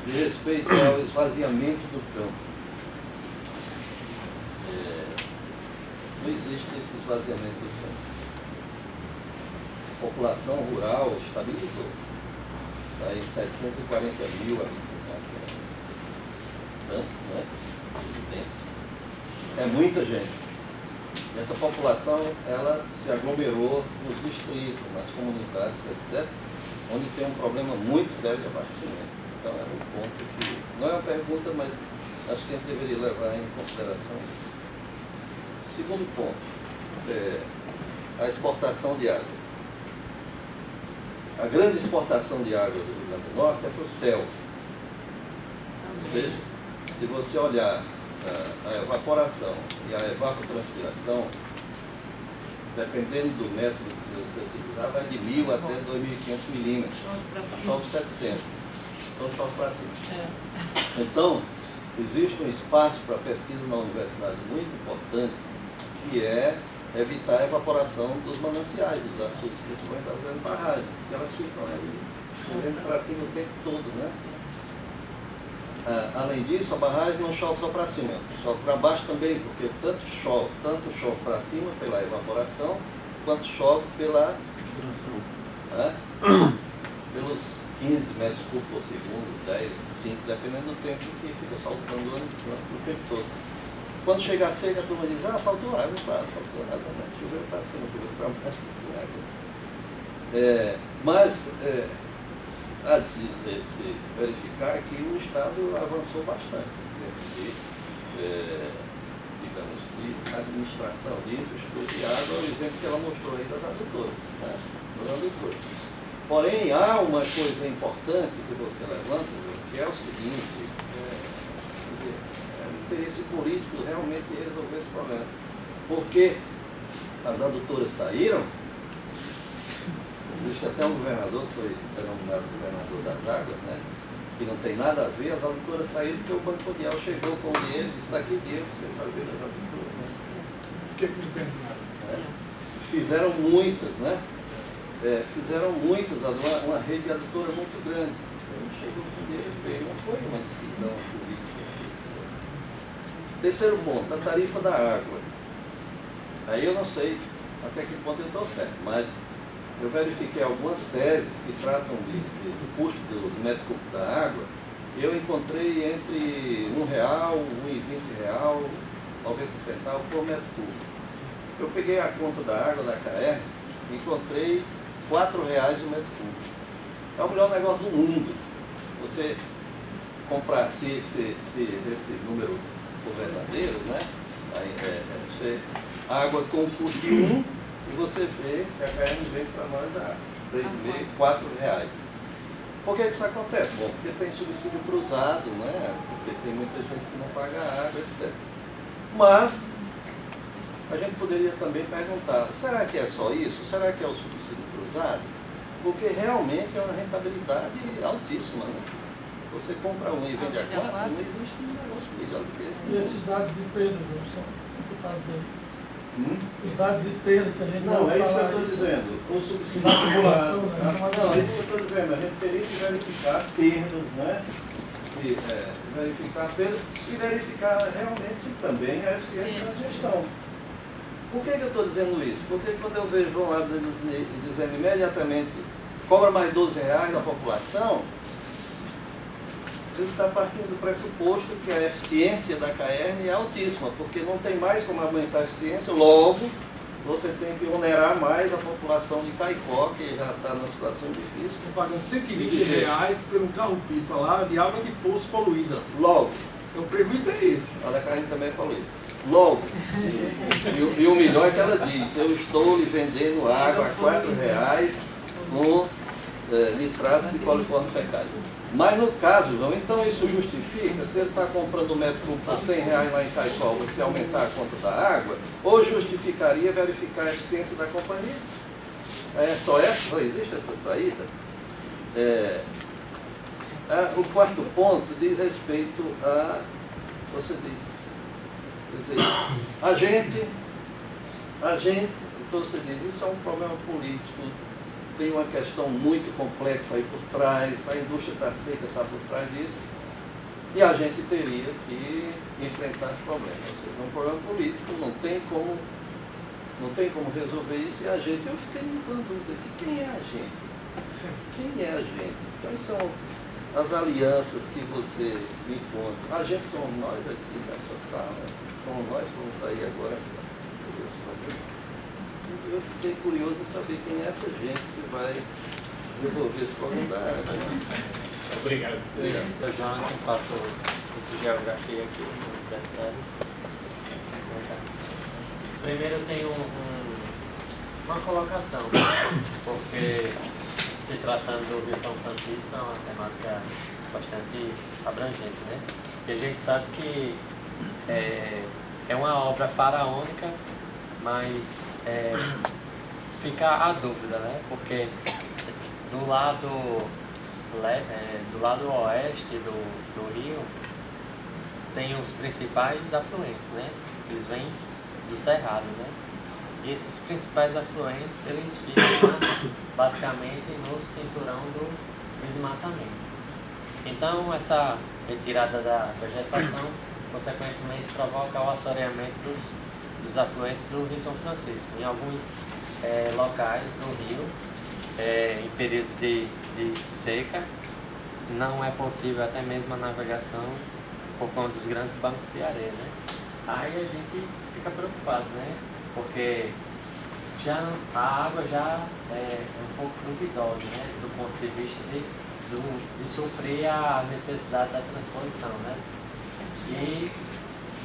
de respeito ao esvaziamento do campo. Não existe esse esvaziamento do campo. A população rural estabilizou. Está em 740 mil habitantes. Tanto, né? É muita gente. E essa população, ela se aglomerou nos distritos, nas comunidades, etc., onde tem um problema muito sério de abastecimento. Então é um ponto que, não é uma pergunta, mas acho que a gente deveria levar em consideração. Segundo ponto, a exportação de água. A grande exportação de água do Rio Grande do Norte é para o céu. Ou seja, se você olhar a evaporação e a evapotranspiração, dependendo do método que você utilizar, vai de 1.000 até 2.500 milímetros. Chove 700. Então chove para cima. Então, existe um espaço para pesquisa na universidade muito importante, que é evitar a evaporação dos mananciais, dos açudes, principalmente das grandes barragens, porque elas ficam ali para cima o tempo todo, né? Além disso, a barragem não chove só para cima, chove para baixo também, porque tanto chove para cima pela evaporação, quanto chove pela pelos 15 metros cúbicos por segundo, 10, 5, dependendo do tempo que fica soltando o tempo todo. Quando chega a seca, a turma diz, faltou água, claro, faltou água, né? Choveu para cima, choveu para baixo, faltou água. Mas há de se verificar que o Estado avançou bastante em termos de, digamos, de administração de infraestrutura de água, o exemplo que ela mostrou aí das adutoras, né? Das adutoras. Porém, há uma coisa importante que você levanta, que é o seguinte, é o interesse político realmente de resolver esse problema. Porque as adutoras saíram. Existe até um governador que foi denominado governador das águas, né? Que não tem nada a ver, as adutoras saíram porque o Banco Mundial chegou com o dinheiro e disse, está aqui dinheiro para você fazer as adutoras. Né? Por que não tem nada? Fizeram muitas, né? Fizeram muitas, uma rede de adutora muito grande. Ele chegou com o dinheiro e veio, não foi uma decisão política. Terceiro ponto, a tarifa da água. Aí eu não sei até que ponto eu estou certo, mas eu verifiquei algumas teses que tratam do custo do metro cúbico da água. Eu encontrei entre R$1, R$1,20, 90 centavos por metro cúbico. Eu peguei a conta da água da KR e encontrei R$4 o metro cúbico. É o melhor negócio do mundo. Você comprar, se esse número for verdadeiro, né? Aí, água com o custo de 1, e você vê que a KR vende para nós a R$3,5, R$4. Por que isso acontece? Bom, porque tem subsídio cruzado, né? Porque tem muita gente que não paga água, etc. Mas a gente poderia também perguntar, será que é só isso? Será que é o subsídio cruzado? Porque realmente é uma rentabilidade altíssima, né? Você compra um e vende a 4, não existe um negócio melhor do que esse. E esses dados de perda, não são computados aí? Os dados de perda que a gente Não, é isso que eu estou isso. dizendo. O subsídio Da população, né? Não, é isso que eu estou dizendo. A gente teria que verificar as perdas, né? Verificar as perdas e verificar realmente também a eficiência da gestão. Por que eu estou dizendo isso? Porque quando eu vejo João lá dizendo imediatamente cobra mais R$12 da população, ele está partindo do pressuposto que a eficiência da KR é altíssima, porque não tem mais como aumentar a eficiência, logo você tem que onerar mais a população de Caicó, que já está numa situação difícil. Estão pagando R$120 pelo carro-pipa lá de água de poço poluída. Logo, Então o prejuízo é esse. a da carne também é poluída. Logo, e o melhor é que ela diz, eu estou lhe vendendo água a R$4 com nitratos de coliformes fecais. Mas no caso, não, então isso justifica, se ele está comprando um metro cúbico por R$100 lá em Caicó, você aumentar a conta da água, ou justificaria verificar a eficiência da companhia? É só essa? Não existe essa saída? O quarto ponto diz respeito a, você diz, quer dizer, a gente, então você diz, isso é um problema político, tem uma questão muito complexa aí por trás, a indústria está seca, está por trás disso, e a gente teria que enfrentar os problemas. Ou seja, é um problema político, não tem como resolver isso, e a gente, eu fiquei com dúvida de quem é a gente? Quem é a gente? Quais são as alianças que você encontra? A gente somos nós aqui nessa sala, somos nós que vamos sair agora. Eu fiquei curioso em saber quem é essa gente que vai resolver esse problema da água. Obrigado. Eu, Jonathan, faço curso de Geografia aqui na Universidade. Primeiro eu tenho uma colocação, porque se tratando do Rio São Francisco é uma temática bastante abrangente, né? E a gente sabe que é uma obra faraônica, mas fica a dúvida, né? Porque do lado oeste do rio tem os principais afluentes, né? Eles vêm do Cerrado, né? E esses principais afluentes, eles ficam basicamente no cinturão do desmatamento. Então, essa retirada da vegetação, consequentemente, provoca o assoreamento dos afluentes do Rio São Francisco. Em alguns locais do rio, em períodos de seca, não é possível até mesmo a navegação por conta dos grandes bancos de areia, né? Aí a gente fica preocupado, né? Porque a água já é um pouco duvidosa, né? Do ponto de vista de suprir a necessidade da transposição, né? E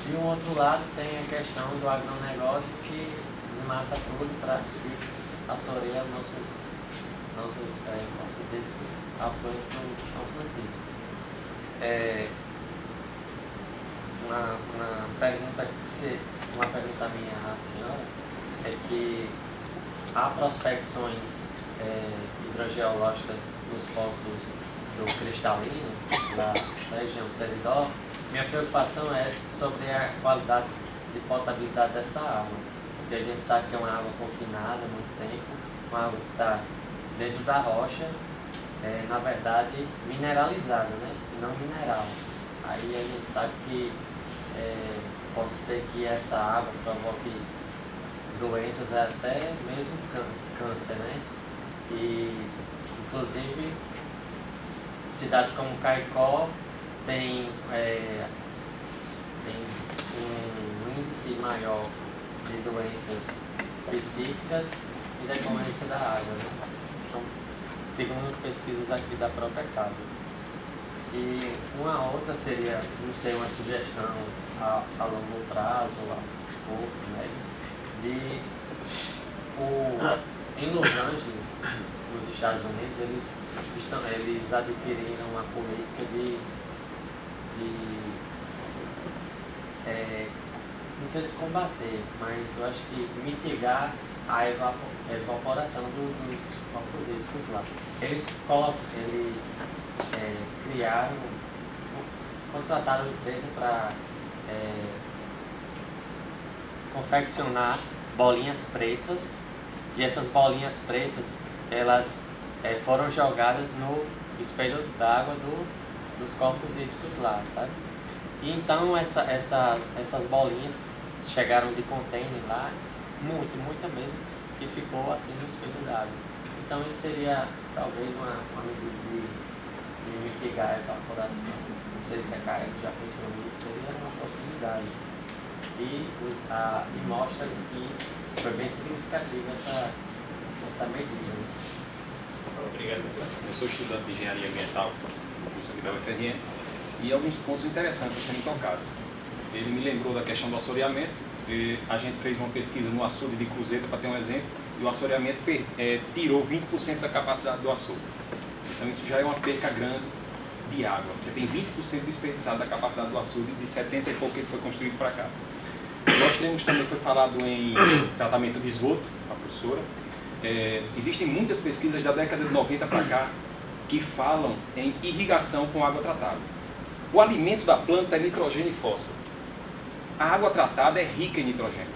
de um outro lado tem a questão do agronegócio que desmata tudo para assorear nossos campos hídricos afluentes do São Francisco. Uma pergunta minha à senhora é que há prospecções hidrogeológicas nos poços do Cristalino, da região Seridó. Minha preocupação é sobre a qualidade de potabilidade dessa água, porque a gente sabe que é uma água confinada há muito tempo, uma água que está dentro da rocha, na verdade mineralizada, né? E não mineral. Aí a gente sabe que pode ser que essa água provoque doenças, até mesmo câncer, né? E inclusive cidades como Caicó tem um índice maior de doenças psíquicas e decorrência da água, né? São, segundo pesquisas aqui da própria casa. E uma outra seria, não sei, uma sugestão a longo prazo, a curto, né? Em Los Angeles, nos Estados Unidos, eles adquiriram uma política de não sei se combater, mas eu acho que mitigar a evaporação dos corpos hídricos lá. Eles contrataram uma empresa para confeccionar bolinhas pretas, e essas bolinhas pretas elas foram jogadas no espelho d'água dos corpos hídricos lá, sabe? E então essas bolinhas chegaram de container lá, muita mesmo, e ficou assim no espelho d'água. Então isso seria talvez uma medida de mitigar a evaporação. Não sei se a CAED já pensou nisso, seria uma possibilidade. E mostra que foi bem significativa essa medida. Obrigado. Eu sou estudante de engenharia ambiental, curso aqui da UFRN, e alguns pontos interessantes a serem tocados. Ele me lembrou da questão do assoreamento. A gente fez uma pesquisa no açude de Cruzeta, para ter um exemplo, e o assoreamento tirou 20% da capacidade do açude. Então isso já é uma perca grande de água. Você tem 20% desperdiçado da capacidade do açude, de 70 e pouco que ele foi construído para cá. Nós temos também, foi falado em tratamento de esgoto, a professora. Existem muitas pesquisas da década de 90 para cá que falam em irrigação com água tratada. O alimento da planta é nitrogênio e fósforo. A água tratada é rica em nitrogênio.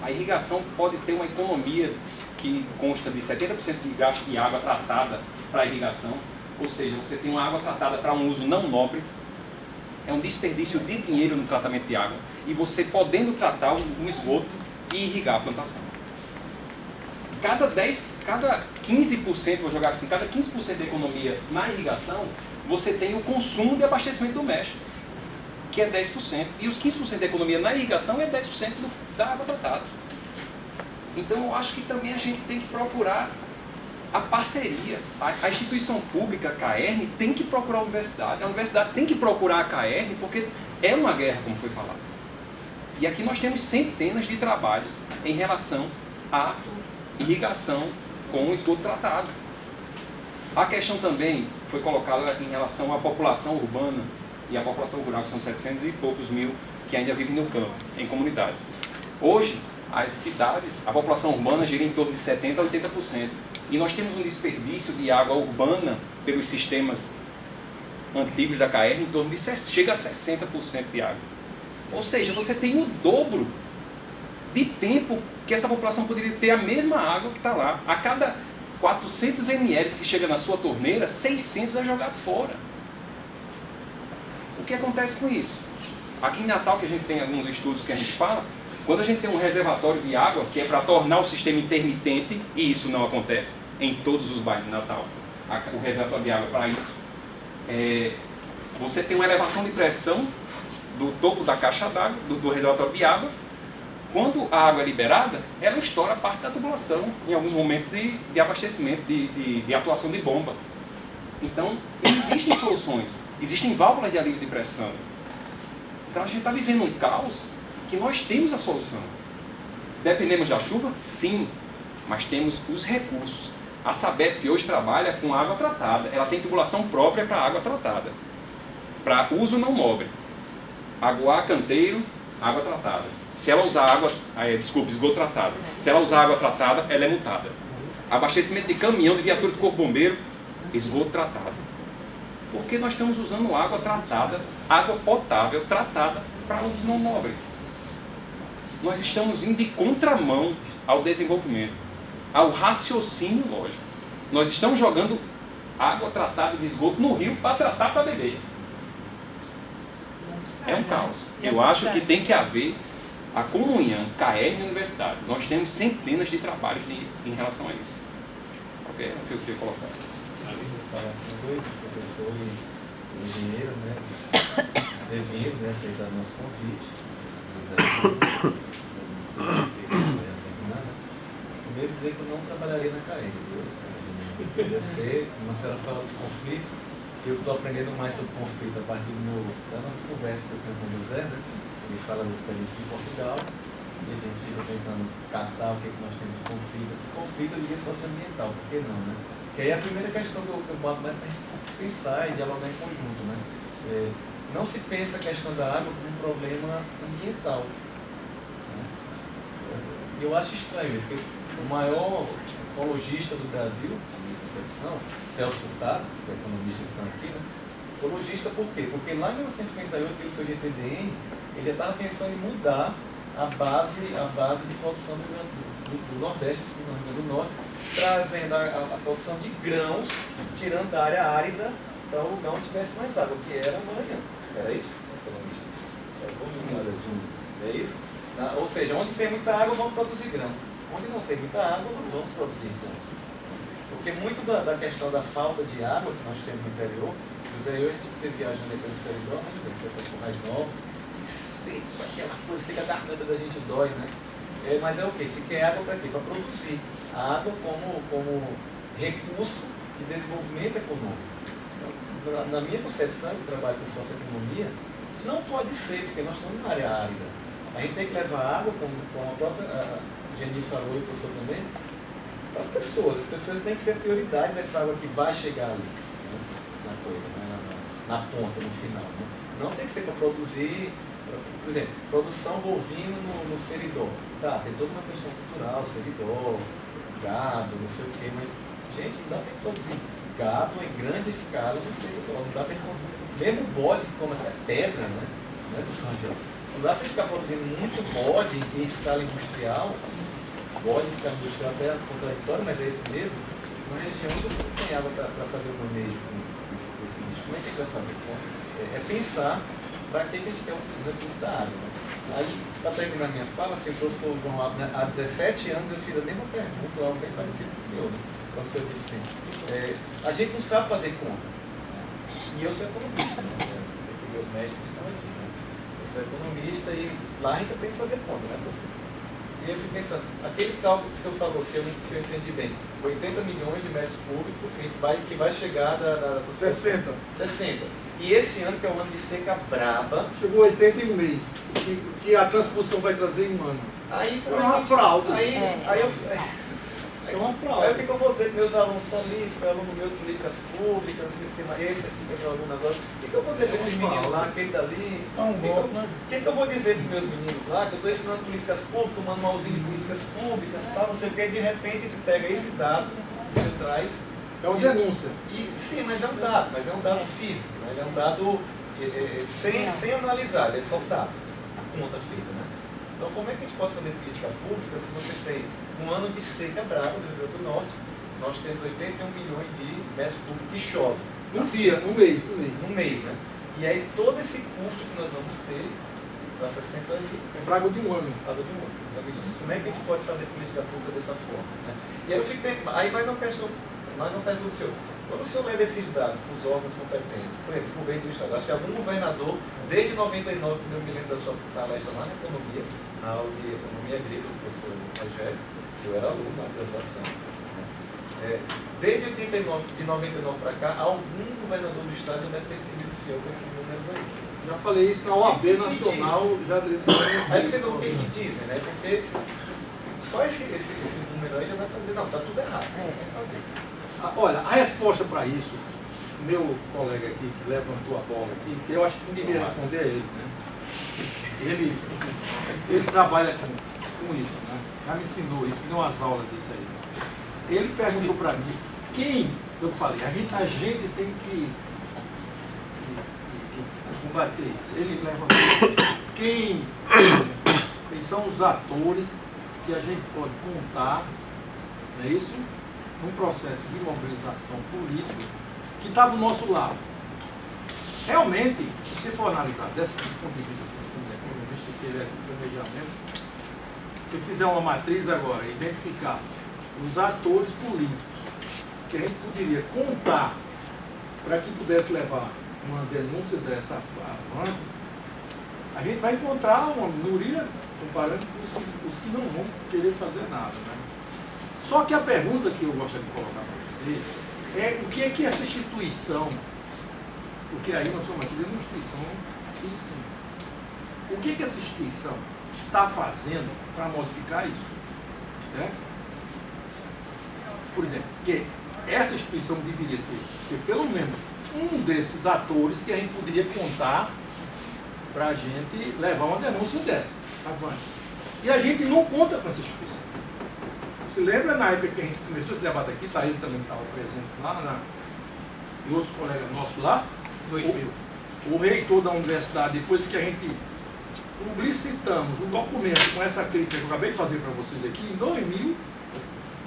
A irrigação pode ter uma economia que consta de 70% de gasto de água tratada para irrigação, ou seja, você tem uma água tratada para um uso não nobre, é um desperdício de dinheiro no tratamento de água, e você podendo tratar um esgoto e irrigar a plantação. Cada 15%, vou jogar assim, cada 15% da economia na irrigação, você tem o consumo de abastecimento doméstico, que é 10%. E os 15% da economia na irrigação é 10% da água tratada. Então eu acho que também a gente tem que procurar a parceria. A instituição pública, a CAERN, tem que procurar a universidade tem que procurar a CAERN, porque é uma guerra, como foi falado. E aqui nós temos centenas de trabalhos em relação à irrigação com esgoto tratado. A questão também foi colocada em relação à população urbana e à população rural, que são 700 e poucos mil que ainda vivem no campo, em comunidades. Hoje, as cidades, a população urbana gira em torno de 70% a 80%. E nós temos um desperdício de água urbana pelos sistemas antigos da CAERN em torno de chega a 60% de água. Ou seja, você tem o dobro de tempo que essa população poderia ter a mesma água que está lá. A cada 400 ml que chega na sua torneira, 600 é jogado fora. O que acontece com isso? Aqui em Natal, que a gente tem alguns estudos que a gente fala, quando a gente tem um reservatório de água, que é para tornar o sistema intermitente, e isso não acontece em todos os bairros de Natal, o reservatório de água é para isso, você tem uma elevação de pressão do topo da caixa d'água, do reservatório de água. Quando a água é liberada, ela estoura parte da tubulação, em alguns momentos de abastecimento, de atuação de bomba. Então, existem soluções, existem válvulas de alívio de pressão. Então a gente está vivendo um caos que nós temos a solução. Dependemos da chuva? Sim, mas temos os recursos. A Sabesp hoje trabalha com água tratada, ela tem tubulação própria para água tratada, para uso não nobre. Aguar, canteiro, água tratada. Se ela usar esgoto tratado. Se ela usar água tratada, ela é multada. Abastecimento de caminhão, de viatura de corpo bombeiro, esgoto tratado. Porque nós estamos usando água tratada, água potável tratada para uso não nobre. Nós estamos indo de contramão ao desenvolvimento, ao raciocínio lógico. Nós estamos jogando água tratada de esgoto no rio para tratar para beber. É um caos. Eu acho que tem que haver a comunhão CAERN e universidade. Nós temos centenas de trabalhos em relação a isso. Ok? É o que eu queria colocar. Dois, professor e engenheiro, né? Devido, né, aceitar nosso convite. Primeiro dizer que eu não trabalharia na CAERN, viu? Eu sei, uma senhora fala dos conflitos, que eu estou aprendendo mais sobre conflitos a partir das nossas conversas que eu tenho com o José, né? Ele fala das experiências de Portugal, e a gente fica tentando captar o que nós temos de conflito. Conflito eu diria socioambiental, por que não, né? Que aí é a primeira questão que eu boto mais para a gente pensar e dialogar em conjunto, né? Não se pensa a questão da água como um problema ambiental. Né? Eu acho estranho isso, que o maior ecologista do Brasil, na minha concepção, Celso Furtado, que é economista que estão aqui, né? Ecologista por quê? Porque lá em 1958, que ele foi GTDN, ele já estava pensando em mudar a base de produção do Nordeste, do Rio Grande do Norte, trazendo a produção de grãos, tirando da área árida para o lugar onde tivesse mais água, que era o Maranhão. Era isso? Economistas. É isso? Ou seja, onde tem muita água, vamos produzir grão. Onde não tem muita água, não vamos produzir grãos. Porque muito da questão da falta de água que nós temos no interior, José, eu a gente viajando aí pelo Seridó, né, José, que você está com mais novos, seco, aquela coisa, chega a garganta da gente dói, né? Mas é o quê? Se quer água para quê? Para produzir. A água como recurso de desenvolvimento econômico. Então, na minha concepção, eu trabalho com socioeconomia, não pode ser, porque nós estamos numa área árida. A gente tem que levar água, como a própria Geni falou e o professor também, para as pessoas. As pessoas têm que ser a prioridade dessa água que vai chegar ali, né? Na coisa, né? na ponta, no final. Né? Não tem que ser para produzir, por exemplo, produção bovina no seridó. Tá, tem toda uma questão cultural, seridó, gado, não sei o quê, mas, gente, não dá para produzir gado em grande escala no seridó. Não dá para mesmo bode que come até pedra, né? Não é do São João. Não dá para ficar produzindo muito bode em escala industrial. Bode em escala industrial até é contraditório, mas é isso mesmo. Numa região onde você não tem água para fazer o manejo com esse bicho. Como é que a gente vai fazer? É pensar para que a gente quer o recurso da água. Né? Aí, para terminar minha fala, assim, o professor João Abner, né, há 17 anos eu fiz a mesma pergunta, algo bem parecido com o senhor. O professor disse assim, a gente não sabe fazer conta. E eu sou economista, né? Meus mestres estão aqui, né? Eu sou economista e lá a gente tem que fazer conta, né, professor? E eu fico pensando, aquele cálculo que o senhor falou, se eu entendi bem, 80 milhões de metros cúbicos que vai chegar da 60. 60. E esse ano, que é um ano de seca braba... Chegou 80 em um mês, que a transposição vai trazer em um ano. Aí, é uma fraude. Aí eu... É uma fraude. Aí o que eu vou dizer que meus alunos estão ali, foi aluno meu de políticas públicas, sistema esse aqui, que é meu aluno agora. O que eu vou dizer para esses meninos lá, aquele dali? O que eu vou dizer para meus meninos lá, que eu estou ensinando políticas públicas, um manualzinho de políticas públicas, tal, não sei o que, de repente a gente pega esse dado que você traz. É uma denúncia. Sim, mas é um dado físico, né? Ele é um dado sem analisar, ele é só um dado, a conta feita, né? Então, como é que a gente pode fazer política pública se você tem um ano de seca brava do Rio Grande do Norte? Nós temos 81 milhões de metros cúbicos que chove. Um dia, um mês. Um mês, né? E aí todo esse custo que nós vamos ter para 60 ali... É para água de um ano. Água de um ano. Como é que a gente pode fazer política pública dessa forma? Né? E aí eu fico pensando, aí mais uma pergunta do senhor. Quando o senhor leva esses dados para os órgãos competentes, por exemplo, o governo do Estado, acho que algum governador, desde 99, que eu me lembro da sua palestra lá na economia, na aula de economia agrícola, do professor Rogério, eu era aluno na graduação. Desde de 99 para cá, algum governador do Estado já deve ter recebido o senhor com esses números aí. Já falei isso na OAB Nacional, já aí fica o que dizem, né? Porque só esse número aí já dá para dizer, não, está tudo errado, não tem que fazer. Olha, a resposta para isso, o meu colega aqui que levantou a bola aqui, que eu acho que não devia responder é ele, né? Ele trabalha com isso, né? Já me ensinou isso, me deu umas aulas disso aí. Ele perguntou para mim, eu falei, a gente tem que combater isso. Ele levantou, quem são os atores que a gente pode contar, não é isso? Um processo de mobilização política que está do nosso lado. Realmente, se for analisar desse ponto de vista, como economista que ele é de planejamento, se fizer uma matriz agora, identificar os atores políticos que a gente poderia contar para que pudesse levar uma denúncia dessa avante, a gente vai encontrar uma minoria comparando com os que não vão querer fazer nada, né? Só que a pergunta que eu gostaria de colocar para vocês é o que é que essa instituição, porque aí nós estamos aqui dentro de uma instituição de ensino, o que é que essa instituição está fazendo para modificar isso, certo? Por exemplo, que essa instituição deveria ter pelo menos um desses atores que a gente poderia contar para a gente levar uma denúncia dessa, avante. E a gente não conta com essa instituição. Se lembra na época que a gente começou esse debate aqui, tá, ele também estava presente lá, e outros colegas nossos lá, o reitor da universidade, depois que a gente publicitamos um documento com essa crítica que eu acabei de fazer para vocês aqui, em 2000,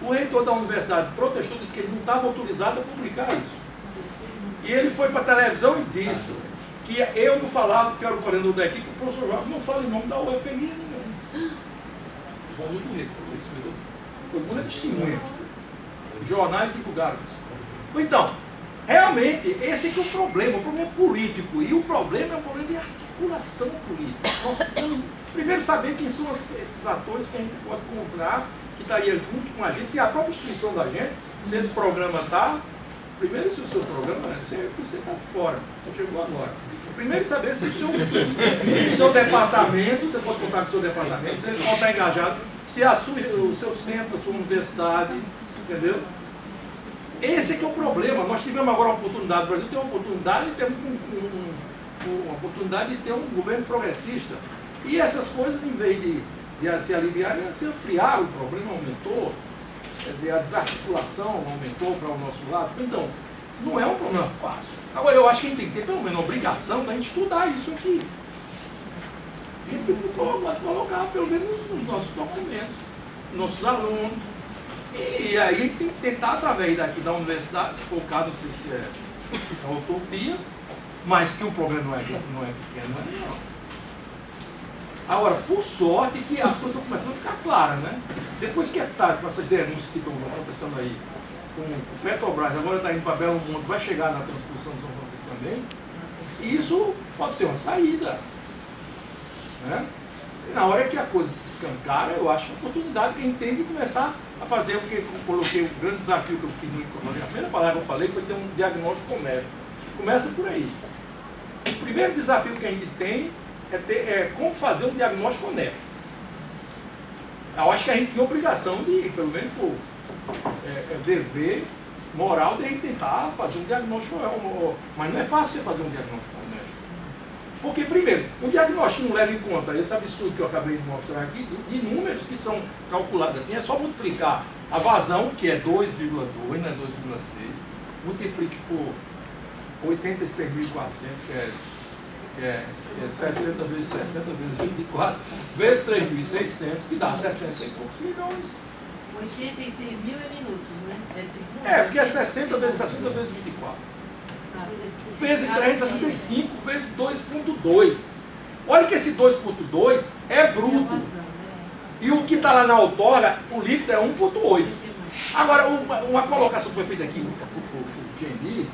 o reitor da universidade protestou, disse que ele não estava autorizado a publicar isso. E ele foi para a televisão e disse que eu não falava, que eu era o coordenador da equipe, o professor Jorge não fala em nome da UFRN, não. O valor do reitor falou isso, viu? Todo mundo é testemunha. Os jornais divulgaram isso. Então, Realmente, esse que é o problema é político, e o problema é um problema de articulação política. Nós precisamos primeiro saber quem são esses atores que a gente pode comprar, que estaria junto com a gente, se a própria instituição da gente, se esse programa está, primeiro se o seu programa, você está fora, você chegou agora. Primeiro saber se o seu departamento, você pode contar com o seu departamento, se ele não está engajado, se o seu centro, a sua universidade, entendeu? Esse é que é o problema. Nós tivemos agora uma oportunidade, o Brasil tem uma oportunidade de ter um governo progressista. E essas coisas, em vez de se aliviarem, se ampliar, o problema aumentou, quer dizer, a desarticulação aumentou para o nosso lado. Então, não é um problema fácil. Agora, eu acho que a gente tem que ter pelo menos a obrigação da gente estudar isso aqui. A gente tem que colocar pelo menos nos nossos documentos, nos nossos alunos. E aí a gente tem que tentar, através daqui da universidade, se for o caso, não sei se é uma utopia, mas que o problema não é pequeno, não é não. Agora, por sorte que as coisas estão começando a ficar claras, né? Depois que é tarde com essas denúncias que estão acontecendo aí, com o Petrobras, agora está indo para Belo Monte, vai chegar na transposição de São Francisco também, e isso pode ser uma saída, né? E na hora que a coisa se escancara, eu acho que é a oportunidade que a gente tem de começar a fazer o que eu coloquei, o grande desafio que eu fiz a primeira palavra que eu falei foi ter um diagnóstico honesto. Começa por aí. O primeiro desafio que a gente tem é como fazer um diagnóstico honesto. Eu acho que a gente tem a obrigação de, pelo menos por dever moral, de a gente tentar fazer um diagnóstico, mas não é fácil você fazer um diagnóstico honesto. Porque, primeiro, um diagnóstico não leva em conta esse absurdo que eu acabei de mostrar aqui, de números que são calculados assim, é só multiplicar a vazão, que é 2,2, não é 2,6, multiplique por 86.400, que é 60 vezes 60 vezes 24, vezes 3.600, que dá 60 e poucos milhões. 86 mil minutos, né? Porque é 60 vezes 60 vezes 24. Vezes 365, vezes 2,2. Olha que esse 2,2 é bruto. E o que está lá na outorga, o líquido é 1,8. Agora, uma colocação que foi feita aqui por GNI,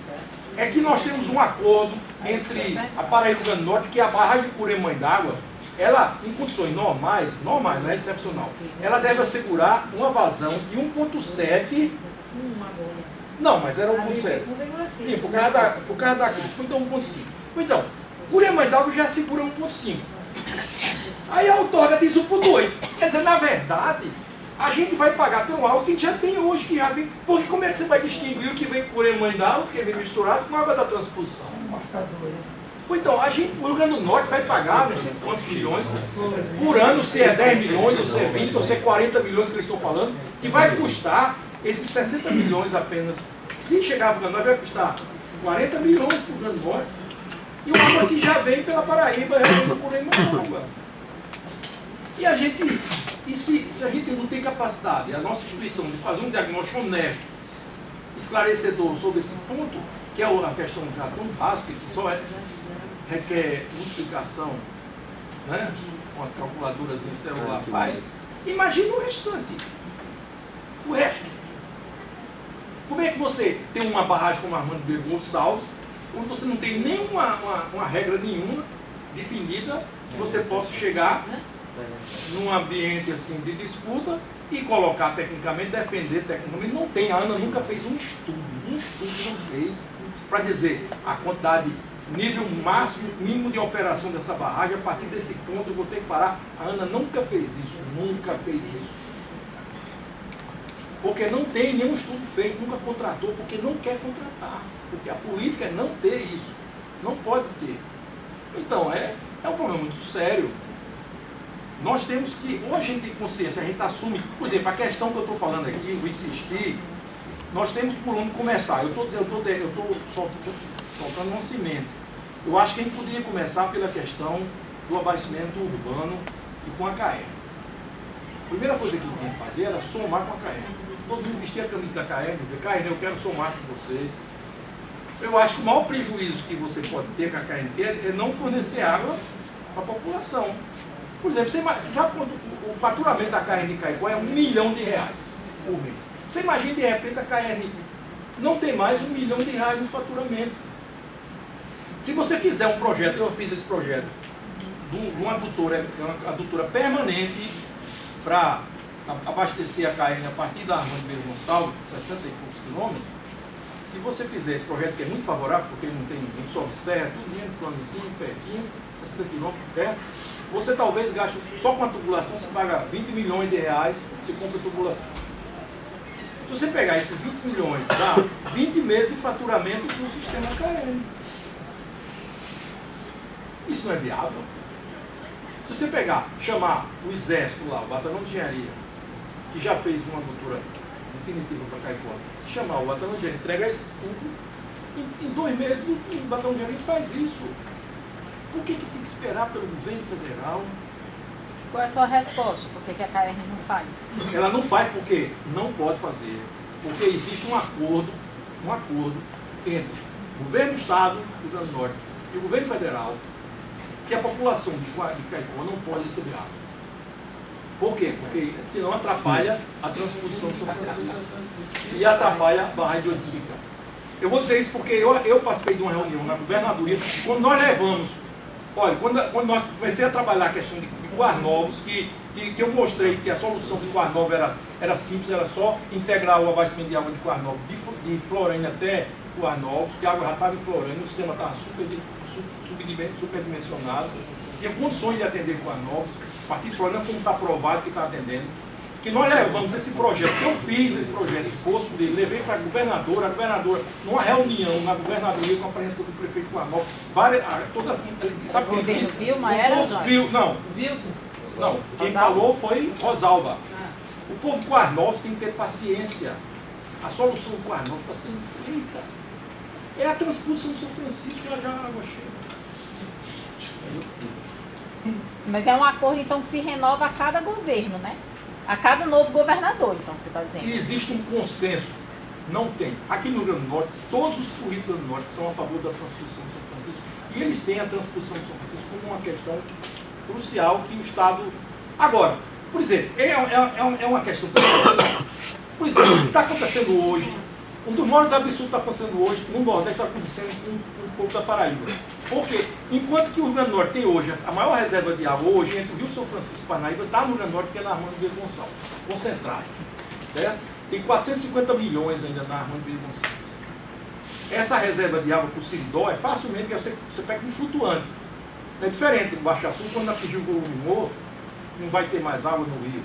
é que nós temos um acordo entre a Paraíba e o Rio Grande do Norte, que a barragem de Curemã d'Água, ela, em condições normais, não é excepcional, ela deve assegurar uma vazão de 1,7. Não, mas era 1,7. Sim, por causa da crise. Então, 1,5. Então, Curemã d'Água já segura 1,5. Aí a outorga diz 1,8. Quer dizer, na verdade, a gente vai pagar pelo água que a gente já tem hoje, que já vem. Porque como é que você vai distinguir o que vem com Curemã d'Água, o que vem misturado com a água da transposição? Então, o Rio Grande do Norte vai pagar não sei quantos milhões por ano, se é 10 milhões, ou se é 20, ou se é 40 milhões que eles estão falando, que vai custar esses 60 milhões apenas. Se chegar para o Rio Grande do Norte, vai custar 40 milhões para o Rio Grande do Norte. E o água que já vem pela Paraíba, por aí não. E a gente, se a gente não tem capacidade, a nossa instituição, de fazer um diagnóstico honesto, esclarecedor sobre esse ponto, que é uma questão já tão básica, que só requer multiplicação, né? Com a calculadorazinha do celular faz, imagina o restante. O resto. Como é que você tem uma barragem como a Armando B. Gonçalves, onde você não tem nenhuma uma regra nenhuma definida, que você possa chegar num ambiente assim de disputa e colocar tecnicamente, defender tecnicamente? Não tem, a ANA nunca fez um estudo não fez, para dizer a quantidade, nível máximo, mínimo de operação dessa barragem, a partir desse ponto eu vou ter que parar. A ANA nunca fez isso, porque não tem nenhum estudo feito, nunca contratou, porque não quer contratar, porque a política é não ter isso, não pode ter. Então é um problema muito sério. Nós temos que, ou a gente tem consciência, a gente assume, por exemplo, a questão que eu estou falando aqui, vou insistir, nós temos por onde começar. Eu estou soltando um cimento. Eu acho que a gente poderia começar pela questão do abastecimento urbano e com a CAER. A primeira coisa que a gente tem que fazer era somar com a CAER. Todo mundo vestir a camisa da CAER e dizer, CAER, eu quero somar com vocês. Eu acho que o maior prejuízo que você pode ter com a CAER é não fornecer água para a população. Por exemplo, você sabe quanto o faturamento da CAER de Caicó é R$1 milhão por mês. Você imagina de repente a CAER não tem mais R$1 milhão no faturamento. Se você fizer um projeto, eu fiz esse projeto, de uma adutora permanente para abastecer a KN a partir da Armando Beiro Gonçalves, de 60 e poucos quilômetros. Se você fizer esse projeto, que é muito favorável, porque não sobe serra, tudo dentro, planozinho, pertinho, 60 quilômetros perto, você talvez gaste, só com a tubulação, você paga R$20 milhões, você compra a tubulação. Se você pegar esses 20 milhões, dá 20 meses de faturamento do sistema KN. Isso não é viável? Se você pegar, chamar o Exército lá, o Batalhão de Engenharia, que já fez uma adutora definitiva para Caicó, se chamar o Batalhão de Engenharia, entregar esse tudo, em 2 meses o Batalhão de Engenharia faz isso. Por que tem que esperar pelo governo federal? Qual é a sua resposta? Por que a KR não faz? Ela não faz porque não pode fazer. Porque existe um acordo entre o governo do Estado do Rio Grande do Norte e o governo federal, que a população de Caicó não pode receber água. Por quê? Porque senão atrapalha a transposição do São Francisco e atrapalha a barragem de Oiticica. Eu vou dizer isso porque eu participei de uma reunião na governadoria, quando nós levamos, olha, quando nós comecei a trabalhar a questão de Quarnovos, que eu mostrei que a solução de Quarnovos era simples, era só integrar o abastecimento de água de Quarnovos, de Florânia até Quarnovos, que a água já estava em Florânia, o sistema estava superdimensionado, tinha condições de atender Quarnovos, a partir de Florânia, como está provado que está atendendo, que nós levamos esse projeto, eu fiz esse projeto, esforço dele, levei para a governadora, numa reunião na governadoria com a presença do prefeito Quarnovos, sabe quem disse? Vilma era, Não, quem falou foi Rosalba. O povo Quarnovos tem que ter paciência. A solução do Quarnovos está sendo feita. É a transposição do São Francisco, já a água chega. Mas é um acordo, então, que se renova a cada governo, né? A cada novo governador, então, que você está dizendo. E existe um consenso. Não tem. Aqui no Rio Grande do Norte, todos os políticos do Rio Grande do Norte são a favor da transposição do São Francisco. E eles têm a transposição do São Francisco como uma questão crucial que o Estado... Agora, por exemplo, é uma questão tão interessante. Por exemplo, o que está acontecendo hoje, um dos maiores absurdos que está acontecendo hoje no Nordeste está acontecendo com o povo da Paraíba. Porque, enquanto que o Rio Grande do Norte tem hoje, a maior reserva de água hoje, entre o Rio São Francisco e Parnaíba, está no Rio Grande do Norte, que é na Armando Beiro Gonçalves, concentrado. Certo? Tem 450 milhões ainda na Armando Beiro Gonçalves. Essa reserva de água por Siridó é facilmente, você pega um flutuante. É diferente do Baixo Sul, quando atingir o volume morro, não vai ter mais água no rio.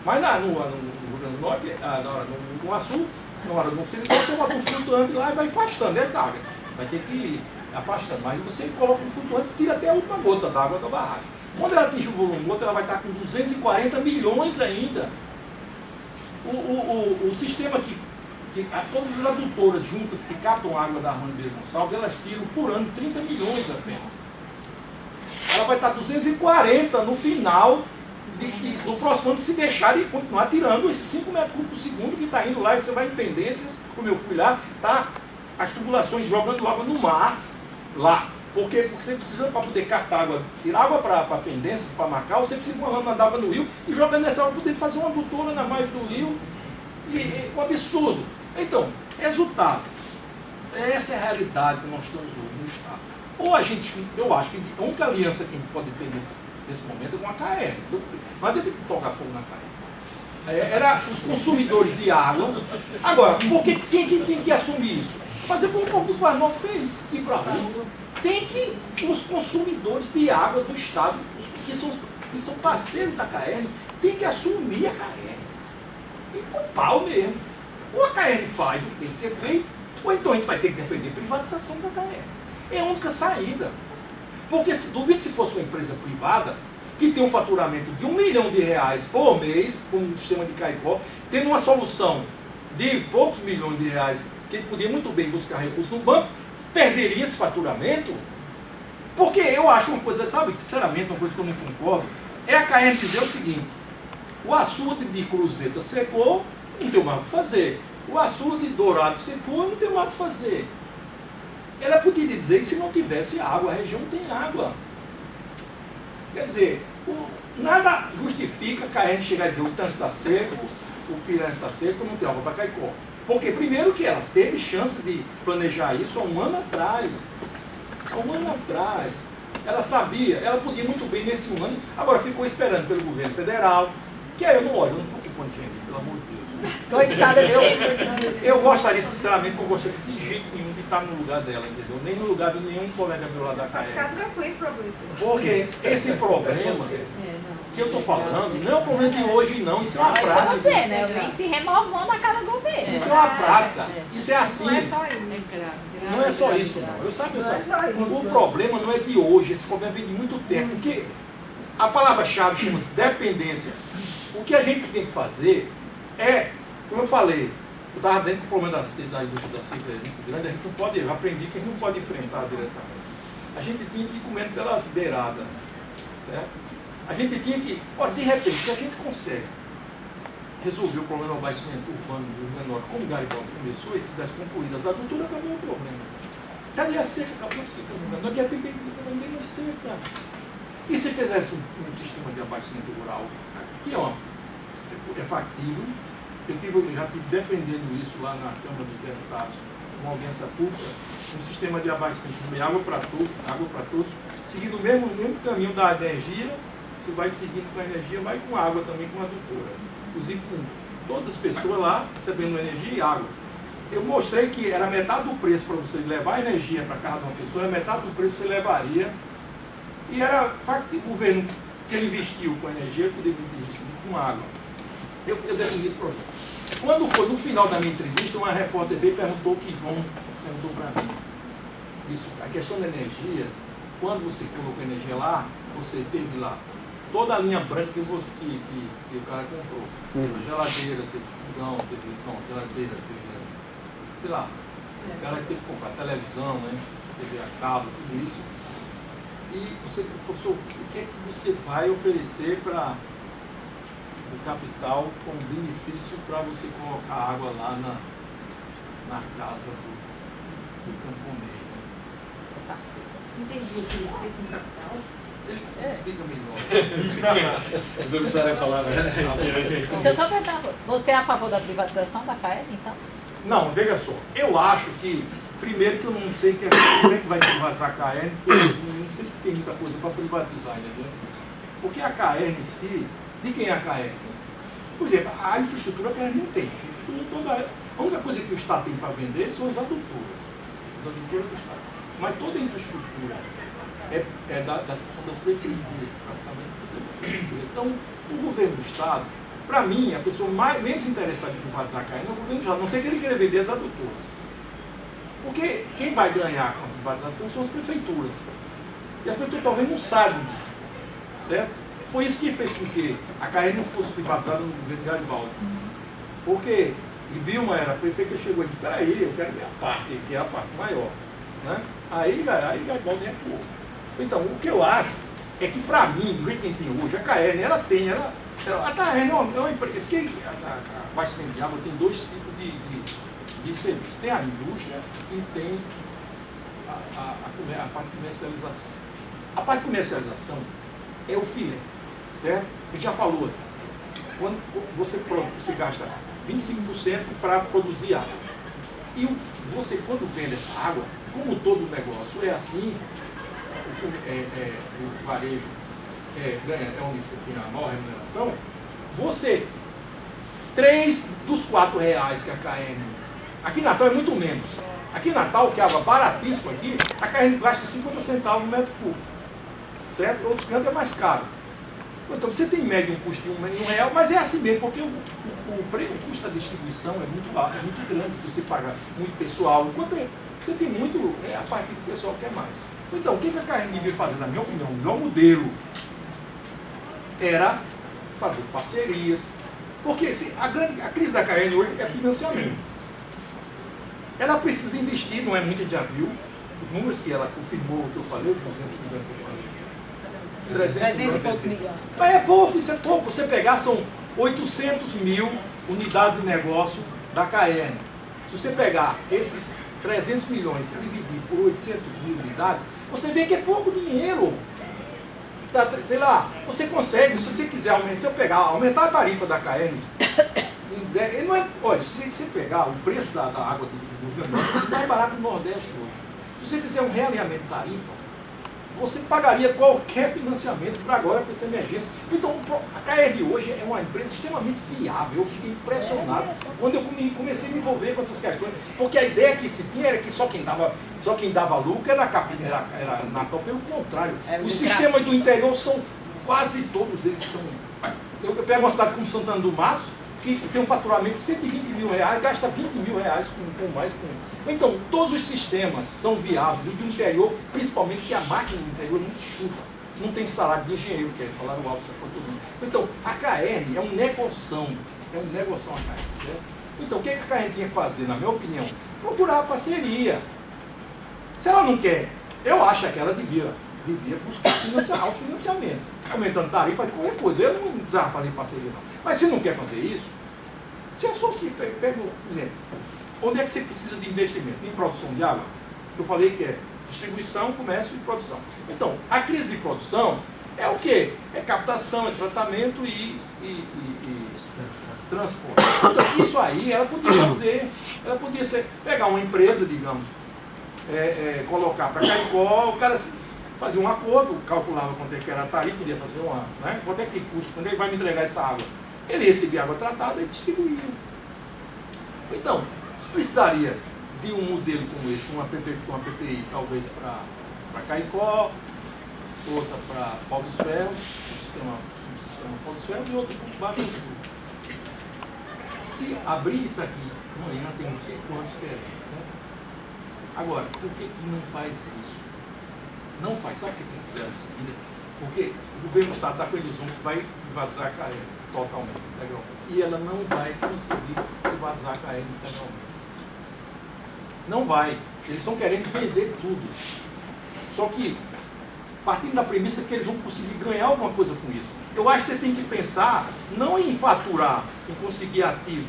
Mas no Rio Grande do Norte, no Açul, na hora do Siridó, você bota um flutuante lá e vai afastando, é carga. Vai ter que ir afastando. Mas você coloca um flutuante e tira até a última gota d'água da barragem. Quando ela atingir o volume morto, ela vai estar com 240 milhões ainda. O sistema que todas as adutoras juntas que captam água da Armando Beiro Gonçalves, elas tiram por ano 30 milhões apenas. Ela vai estar 240 no final do próximo ano, se deixar e continuar tirando esses 5 metros cúbicos por segundo que está indo lá, e você vai em pendências, como eu fui lá, tá as tubulações jogando água no mar, lá. Por quê? Porque você precisa, para poder captar água, tirar água para pendências, para Macau, você precisa de uma lâmina d'água no rio e jogando essa água, poder fazer uma adutora na margem do rio, um absurdo. Então, resultado, essa é a realidade que nós estamos hoje no Estado. Ou eu acho que a única aliança que a gente pode ter nesse momento é com a KR. Não adianta que tocar fogo na KR. Era os consumidores de água. Agora, porque quem tem que assumir isso? Fazer como o povo do Quarnovos fez, ir para a rua. Tem que os consumidores de água do Estado, que são parceiros da KR, tem que assumir a KR. E por pau mesmo. Ou a KR faz o que tem que ser feito, ou então a gente vai ter que defender a privatização da KR. É a única saída. Porque duvido se fosse uma empresa privada que tem um faturamento de R$1 milhão por mês, como o sistema de Caicó, tendo uma solução de poucos milhões de reais, que ele podia muito bem buscar recursos no banco, perderia esse faturamento. Porque eu acho uma coisa, sabe, sinceramente, uma coisa que eu não concordo, é a KR dizer o seguinte: o açude de Cruzeta secou, não tem mais o que fazer. O açude de Dourado secou, não tem mais o que fazer. Ela podia dizer que se não tivesse água, a região tem água. Quer dizer, nada justifica a KR chegar a dizer o Tanque está seco, o Piranha está seco, não tem água para Caicó. Porque, primeiro, que ela teve chance de planejar isso há um ano atrás. Há um ano atrás. Ela sabia, ela podia muito bem nesse ano, agora ficou esperando pelo governo federal, que aí eu não olho, eu não estou culpando gente, pelo amor de Deus. Coitada de Eu gostaria, sinceramente, eu gostaria de jeito nenhum de estar no lugar dela, entendeu? Nem no lugar de nenhum colega meu lá da Ficar CAERN. tranquilo, professor. Porque esse problema que eu estou falando não é um problema de hoje, não. Isso é uma Mas eu vou prática. dizer, né? Vem se renovando a cada governo. Isso é uma prática. Isso é assim. Não é só isso. É grave. Não é só isso, não. Eu sabe, Não é só isso. o problema não é de hoje, esse problema vem de muito tempo. Porque a palavra-chave chama-se dependência. O que a gente tem que fazer é, como eu falei, eu estava dizendo que o problema da indústria da seca é muito grande, a gente não pode, eu aprendi que a gente não pode enfrentar diretamente. A gente tinha que ir comendo pelas beiradas. Certo? A gente tinha que, olha, de repente, se a gente consegue resolver o problema do abastecimento urbano do menor, como o Garibaldi começou, e tivesse concluído as adulturas, acabou o problema. Cadê a seca? Acabou a seca no menor, de repente ninguém não seca. E se fizesse um sistema de abastecimento rural, que é factível, eu já estive defendendo isso lá na Câmara dos Deputados, uma audiência pública, um sistema de abastecimento de água para todos, seguindo o mesmo caminho da energia. Você vai seguindo com a energia, vai com água também, com a adutora. Inclusive com todas as pessoas lá recebendo energia e água. Eu mostrei que era metade do preço para você levar energia para a casa de uma pessoa, era metade do preço que você levaria. E era facto o governo que ele investiu com energia, que deveria ter investido com água. Eu defendi esse projeto. Quando foi no final da minha entrevista, uma repórter veio e perguntou que João perguntou para mim. Isso, a questão da energia, quando você colocou energia lá, você teve lá toda a linha branca que o cara comprou. Teve geladeira, teve fogão, geladeira, teve, sei lá, o cara teve que comprar televisão, né? TV a cabo, tudo isso. E você, professor, o que é que você vai oferecer para o capital como benefício para você colocar água lá na casa do camponês, né? Entendi o que você com capital. Explica melhor. Vamos usar a palavra. Deixa eu só perguntar, você é a favor da privatização da CAERN, então? Não, veja só, eu acho que, primeiro que eu não sei como é que vai privatizar a CAERN, porque eu não sei se tem muita coisa para privatizar, entendeu? Porque a CAERN em si, de quem é a CAERN? Por exemplo, a infraestrutura a CAERN não tem. A única coisa que o Estado tem para vender são as adutoras. As adutoras do Estado. Mas toda a infraestrutura são das prefeituras, praticamente. Então, o governo do Estado, para mim, a pessoa menos interessada em privatizar a CAERN é o governo do Estado, a não ser que ele queira vender as adutoras. Porque quem vai ganhar com a privatização são as prefeituras. E as prefeituras talvez não sabem disso. Certo? Foi isso que fez com que a CAERN não fosse privatizada no governo Garibaldi. Porque, e Vilma era a prefeita, chegou e disse, espera aí, eu quero minha parte, que é a parte maior. Né? Aí Garibaldi atuou. Então, o que eu acho é que, para mim, do jeito que a gente tem hoje, a CAERN, a CAERN é uma empresa, porque a abastecimento de água tem dois tipos de serviço. Tem a indústria e tem a parte de comercialização. A parte de comercialização é o filé, certo? A gente já falou aqui. Quando você gasta 25% para produzir água. E você, quando vende essa água, como todo negócio é assim, o varejo ganha, é onde você tem a maior remuneração, você, 3 dos 4 reais que a CAERN, aqui em Natal é muito menos. Aqui em Natal, que é água baratíssima aqui, a CAERN gasta 50 centavos no metro cúbico, certo? Outro canto é mais caro. Então você tem em média um custo de R$1, mas é assim mesmo, porque o custo da distribuição é muito alto, é muito grande, você paga muito pessoal, enquanto você tem muito, a parte do pessoal quer mais. Então, o que a CAERN devia fazer, na minha opinião, o melhor modelo era fazer parcerias, porque a crise da CAERN hoje é financiamento. Ela precisa investir, não é muito, a gente já viu, os números que ela confirmou, o que eu falei, os 250 que eu falei. 300 e poucos milhões. Mas é pouco, isso é pouco. Você pegar, são 800 mil unidades de negócio da CAERN. Se você pegar esses 300 milhões e dividir por 800 mil unidades, você vê que é pouco dinheiro. Sei lá, você consegue, se você quiser aumentar, se eu pegar, aumentar a tarifa da CAERN ele não é, olha, se você pegar o preço da água do Rio Grande do Norte, não é barato no Nordeste hoje. Se você fizer um realinhamento de tarifa, você pagaria qualquer financiamento para agora, para essa emergência. Então, a KR hoje é uma empresa extremamente viável. Eu fiquei impressionado quando eu comecei a me envolver com essas questões. Porque a ideia que se tinha era que só quem dava lucro era Natal. Pelo contrário, os sistemas do interior são, quase todos eles são... Eu pego uma cidade como Santana do Matos, que tem um faturamento de 120 mil reais, gasta 20 mil reais com mais. Então, todos os sistemas são viáveis. E o do interior, principalmente que a máquina do interior não chuta. Não tem salário de engenheiro, que é salário alto, isso é todo mundo. Então, a KR é um negoção. É um negoção a KR, certo? Então, o que a KR tinha que fazer, na minha opinião? Procurar a parceria. Se ela não quer, eu acho que ela devia buscar autofinanciamento. Aumentando tarifa de qualquer coisa. Eu não precisava fazer parceria, não. Mas se não quer fazer isso, se eu sou pega, por exemplo, onde é que você precisa de investimento? Em produção de água? Eu falei que é distribuição, comércio e produção. Então, a crise de produção é o quê? É captação, é tratamento e transporte. Então, isso aí ela podia fazer. Ela podia pegar uma empresa, digamos, colocar para Caicó, o cara fazia um acordo, calculava quanto é que era a tarifa, podia fazer uma, né? Quanto é que custa, quando ele vai me entregar essa água? Ele recebia água tratada e distribuía. Então, precisaria de um modelo como esse, uma PPI talvez para Caicó, outra para Pau dos Ferros, subsistema Pau dos Ferros e outra para o Baixo do Sul. Se abrir isso aqui, amanhã tem não sei quantos querendo, certo? Agora, por que não faz isso? Não faz, sabe o que fizeram isso ainda? Porque o governo do Estado está com a ilusão que vai privatizar a CAER totalmente, integralmente. E ela não vai conseguir privatizar a CAER integralmente. Não vai. Eles estão querendo vender tudo. Só que, partindo da premissa que eles vão conseguir ganhar alguma coisa com isso. Eu acho que você tem que pensar, não em faturar, em conseguir ativo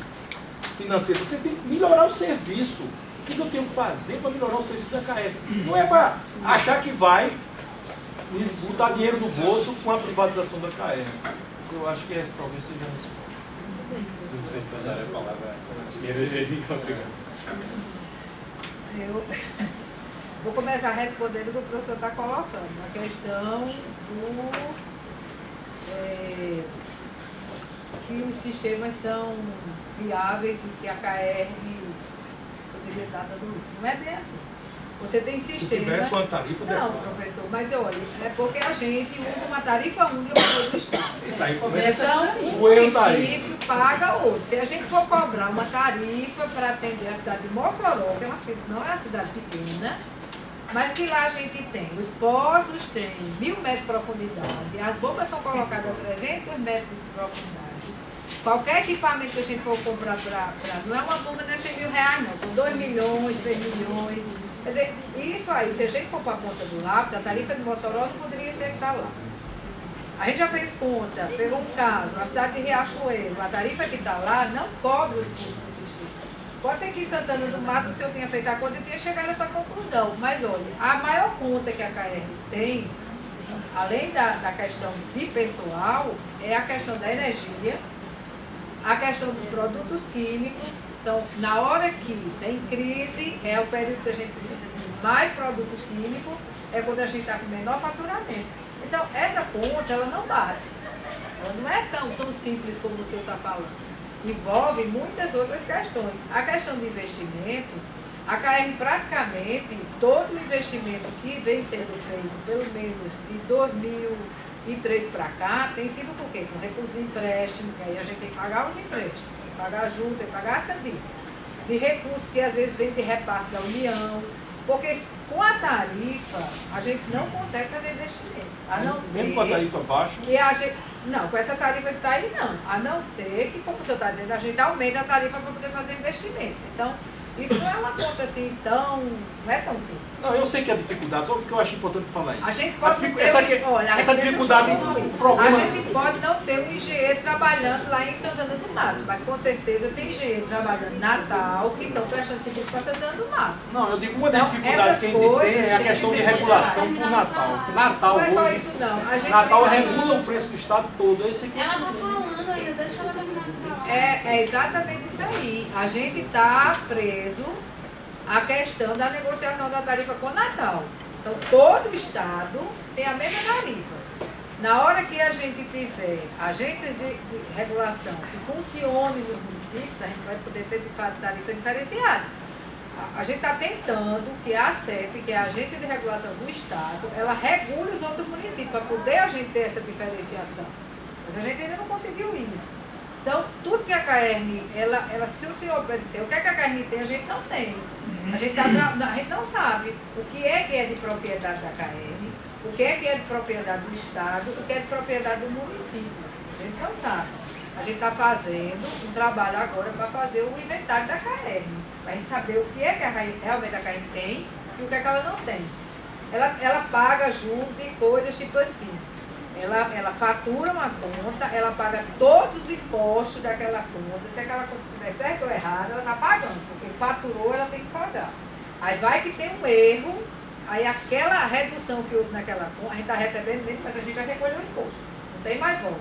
financeiro, você tem que melhorar o serviço. O que eu tenho que fazer para melhorar o serviço da CAER? Não é para achar que vai botar dinheiro no bolso com a privatização da CAER. Eu acho que essa talvez seja a resposta. Não sei se dar a palavra. Acho que era Jéssica, obrigado. Eu vou começar respondendo o que o professor está colocando, a questão do que os sistemas são viáveis e que a KR poderia estar dando lucro. Não é bem assim. Você tem sistemas... Se tivesse uma tarifa... Não, professor, mas olha, é porque a gente usa uma tarifa única para todo o Estado. Então, o município paga outro. Se a gente for cobrar uma tarifa para atender a cidade de Mossoró, que não é uma cidade pequena, mas que lá a gente tem, os poços têm 1.000 metros de profundidade, as bombas são colocadas a 300 metros de profundidade. Qualquer equipamento que a gente for comprar não é uma bomba de 100 mil reais, não. São 2 milhões, 3 milhões. Quer dizer, isso aí, se a gente for para a ponta do lápis, a tarifa de Mossoró não poderia ser que está lá. A gente já fez conta, pegou um caso, a cidade de Riachuelo, a tarifa que está lá não cobre os custos do sistema. Pode ser que em Santana do Mato, se eu tenha feito a conta, eu tinha chegado a essa conclusão. Mas olha, a maior conta que a KR tem, além da questão de pessoal, é a questão da energia, a questão dos produtos químicos. Então, na hora que tem crise, é o período que a gente precisa de mais produto químico, é quando a gente está com menor faturamento. Então, essa conta, ela não bate. Ela não é tão simples como o senhor está falando. Envolve muitas outras questões. A questão de investimento, a KR praticamente, todo o investimento que vem sendo feito, pelo menos de 2003 para cá, tem sido por quê? Com recurso de empréstimo, que aí a gente tem que pagar os empréstimos. Pagar junto, tem que pagar essa dívida. De recursos que às vezes vem de repasse da União, porque com a tarifa a gente não consegue fazer investimento. A não ser. Mesmo com a tarifa baixa? Que a gente, não, com essa tarifa que está aí não. A não ser que, como o senhor está dizendo, a gente aumenta a tarifa para poder fazer investimento. Então, isso não é uma conta assim tão. Não é tão simples. Não, eu sei que é dificuldade, só porque eu acho importante falar isso. A gente pode essa dificuldade A problema... gente pode não ter um engenheiro trabalhando lá em Santana do Mato, mas com certeza tem engenheiro trabalhando em Natal que estão prestando serviço para Santana do Mato. Não, eu digo, uma das Então, dificuldades essas que a gente tem coisas é a tem questão que de ser regulação consideradas. por Natal. Natal Não é só hoje, isso não. A gente Natal precisa- regula o preço do estado todo. Esse aqui Ela tá falando ainda, deixa ela terminar de falar. É exatamente isso aí. A gente está preso à questão da negociação da tarifa com Natal. Então, todo o estado tem a mesma tarifa. Na hora que a gente tiver agências de regulação que funcionem nos municípios, a gente vai poder ter de fato tarifa diferenciada. A gente está tentando que a ACEP, que é a Agência de Regulação do Estado, ela regule os outros municípios, para poder a gente ter essa diferenciação. Mas a gente ainda não conseguiu isso. Então, tudo que a CAERN, ela se o senhor obedecer, o que a CAERN tem, a gente não tem. A gente não sabe o que é de propriedade da CAERN, o que é de propriedade do Estado, o que é de propriedade do município. A gente não sabe. A gente está fazendo um trabalho agora para fazer o inventário da CAERN, para a gente saber o que é que realmente a CAERN tem e o que é que ela não tem. Ela paga junto de coisas tipo assim. Ela fatura uma conta, ela paga todos os impostos daquela conta. Se aquela conta estiver certa ou errada, ela está pagando, porque faturou, ela tem que pagar. Aí vai que tem um erro, aí aquela redução que houve naquela conta, a gente está recebendo mesmo, mas a gente já recolheu o imposto. Não tem mais volta.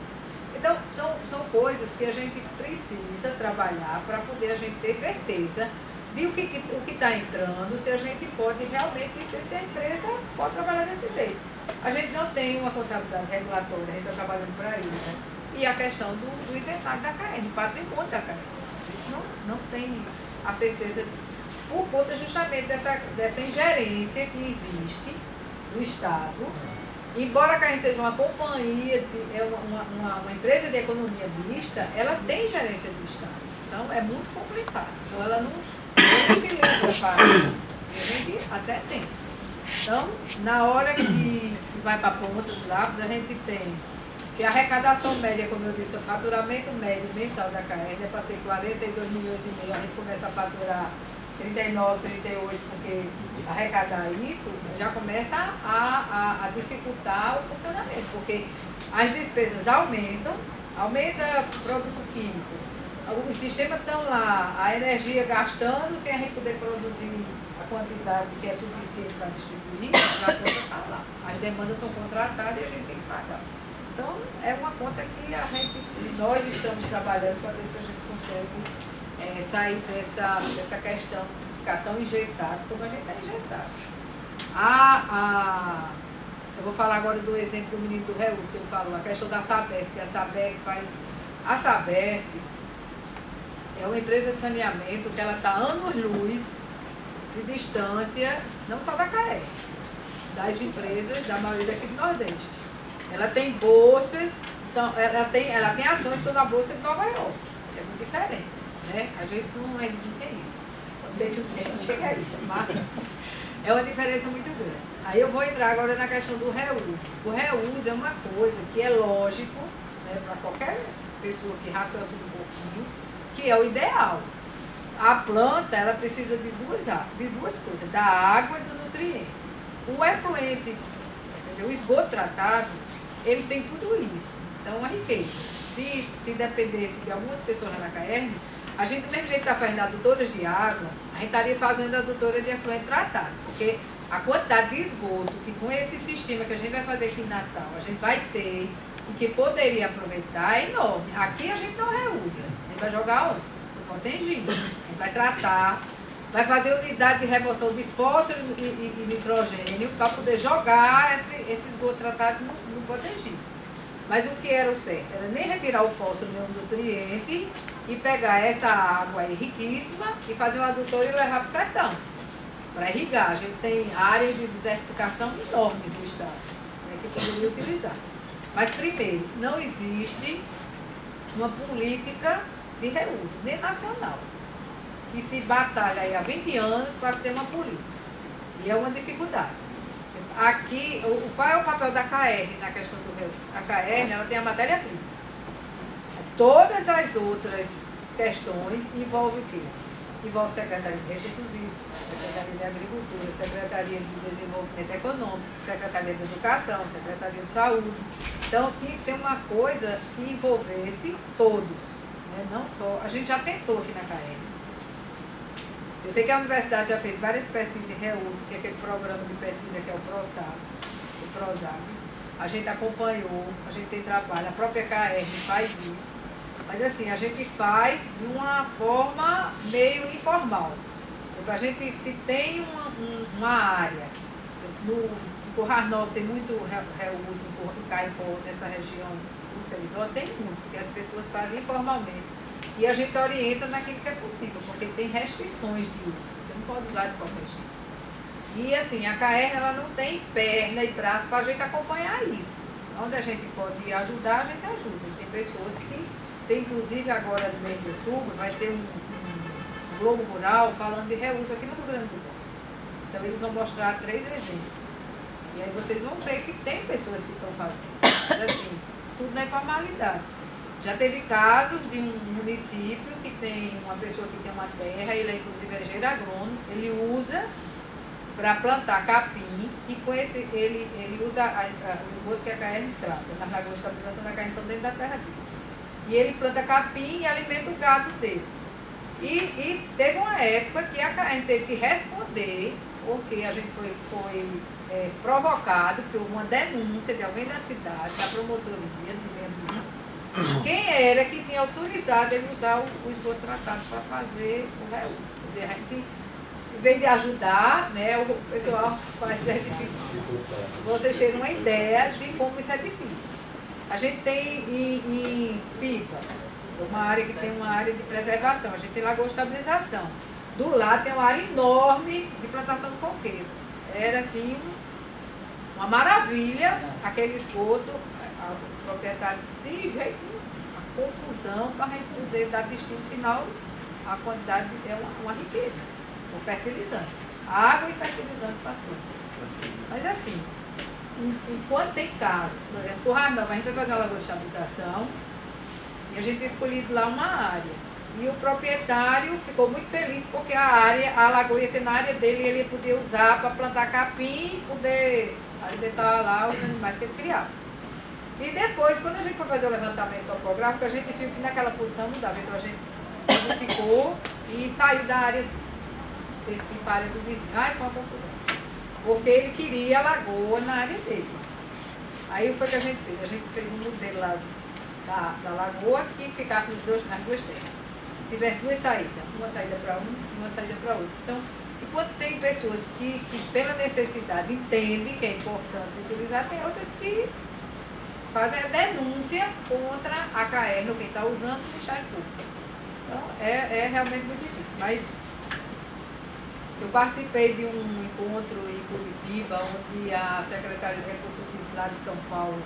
Então, são coisas que a gente precisa trabalhar para poder a gente ter certeza de o que está entrando, se a gente pode realmente, se a empresa pode trabalhar desse jeito. A gente não tem uma contabilidade regulatória, a gente está trabalhando para isso. Né? E a questão do inventário da CAERN, do patrimônio da CAERN. A gente não tem a certeza disso. Por conta justamente dessa ingerência que existe do Estado. Embora a CAERN seja uma companhia, uma empresa de economia mista, ela tem gerência do Estado. Então é muito complicado. Então ela não se lembra para isso. E a gente até tem. Então, na hora que vai para a ponta do lápis, a gente tem, se a arrecadação média, como eu disse, o faturamento médio mensal da CAERN é para ser 42 milhões e meio, a gente começa a faturar 39, 38, porque arrecadar isso já começa a dificultar o funcionamento, porque as despesas aumentam, aumenta produto químico, os sistemas estão lá, a energia gastando sem a gente poder produzir a quantidade que é suficiente para distribuir, a conta está lá. As demandas estão contratadas e a gente tem que pagar. Então, é uma conta que nós estamos trabalhando para ver se a gente consegue sair dessa questão de ficar tão engessado como a gente está engessado. Eu vou falar agora do exemplo do menino do Reus, que ele falou, a questão da Sabesp, que a Sabesp faz... A Sabesp é uma empresa de saneamento que ela está anos-luz de distância, não só da CAERN, das empresas, da maioria daqui do Nordeste. Ela tem bolsas, então, ela tem ações que estão na Bolsa de Nova York. É muito diferente, né? A gente não tem isso. Não sei que a gente chega a isso, mas é uma diferença muito grande. Aí eu vou entrar agora na questão do reuso. O reuso é uma coisa que é lógico, né, para qualquer pessoa que raciocina um pouquinho, que é o ideal. A planta, ela precisa de duas coisas, da água e do nutriente. O efluente, quer dizer, o esgoto tratado, ele tem tudo isso. Então, uma riqueza. Se dependesse de algumas pessoas lá na CAERN, a gente, do mesmo jeito que está fazendo adutoras de água, a gente estaria fazendo adutora de efluente tratado. Porque a quantidade de esgoto que com esse sistema que a gente vai fazer aqui em Natal, a gente vai ter e que poderia aproveitar é enorme. Aqui a gente não reusa. A gente vai jogar onde? No Potengi. A gente vai tratar, vai fazer unidade de remoção de fósforo e nitrogênio para poder jogar esse esgoto tratado no Potengi. Mas o que era o certo? Era nem retirar o fósforo nem o nutriente e pegar essa água aí riquíssima e fazer um adutor e levar para o sertão, para irrigar. A gente tem áreas de desertificação enorme do estado, né, que poderia utilizar. Mas, primeiro, não existe uma política de reuso, nem nacional, que se batalha aí há 20 anos para ter uma política. E é uma dificuldade. Aqui, qual é o papel da CAERN na questão do reuso? A CAERN, ela tem a matéria-prima. Todas as outras questões envolvem o quê? Envolve Secretaria de Recursos Hídricos, Secretaria de Agricultura, Secretaria de Desenvolvimento Econômico, Secretaria de Educação, Secretaria de Saúde. Então tinha que ser uma coisa que envolvesse todos, né? Não só. A gente já tentou aqui na KR. Eu sei que a universidade já fez várias pesquisas em reuso, que é aquele programa de pesquisa que é o PROSAB. A gente acompanhou, a gente tem trabalho, a própria KR faz isso. Mas assim, a gente faz de uma forma meio informal. A gente, se tem uma área, no Currais Novos tem muito reuso em Caicó, nessa região do Seridó, tem muito, porque as pessoas fazem informalmente. E a gente orienta naquilo que é possível, porque tem restrições de uso, você não pode usar de qualquer jeito. E assim, a KR ela não tem perna e braço para a gente acompanhar isso. Onde a gente pode ajudar, a gente ajuda. Tem pessoas que, tem inclusive agora no mês de outubro, vai ter um Globo Rural falando de reuso aqui no Rio Grande do Norte. Então eles vão mostrar 3 exemplos. E aí vocês vão ver que tem pessoas que estão fazendo. Mas assim, tudo na informalidade. Já teve casos de um município que tem uma pessoa que tem uma terra, ele é inclusive engenheiro agrônomo, ele usa para plantar capim e com esse ele usa o esgoto que a KR trata, nas lagoas de estabilização da KR, então dentro da terra dele. E ele planta capim e alimenta o gado dele. E teve uma época que a KR teve que responder, porque a gente foi provocado, porque houve uma denúncia de alguém da cidade, da promotoria de meio ambiente, quem era que tinha autorizado ele usar o esgoto tratado para fazer o reuso. Quer dizer, a gente, em vez de ajudar, né, o pessoal faz difícil. Vocês terem uma ideia de como isso é difícil. A gente tem em Pipa, uma área que tem uma área de preservação, a gente tem lagoa de estabilização. Do lado tem uma área enorme de plantação de coqueiro. Era assim uma maravilha aquele esgoto, o proprietário de jeito nenhum, a confusão para a gente poder dar destino final, a quantidade é uma riqueza, o fertilizante, água e fertilizante para as plantas. Mas assim, enquanto tem casos, por exemplo, o Currais Novos, a gente vai fazer uma lagoa de estabilização e a gente tem escolhido lá uma área. E o proprietário ficou muito feliz porque a lagoa ia ser na área dele e ele ia poder usar para plantar capim e poder alimentar lá os animais que ele criava. E depois, quando a gente foi fazer o levantamento topográfico, a gente viu que naquela posição não dava, então a gente modificou e saiu da área, teve que ir para a área do vizinho. Ai, foi uma confusão. Porque ele queria a lagoa na área dele. Aí o que a gente fez? A gente fez um modelo lá da lagoa que ficasse nas duas terras. Tivesse 2 saídas, uma saída para um e uma saída para outro. Então, enquanto tem pessoas que pela necessidade entendem que é importante utilizar, tem outras que fazem a denúncia contra a KR, no quem está usando o Ministério Público. Então, é realmente muito difícil. Mas eu participei de um encontro em Curitiba, onde a secretária de Recursos Hídricos lá de São Paulo,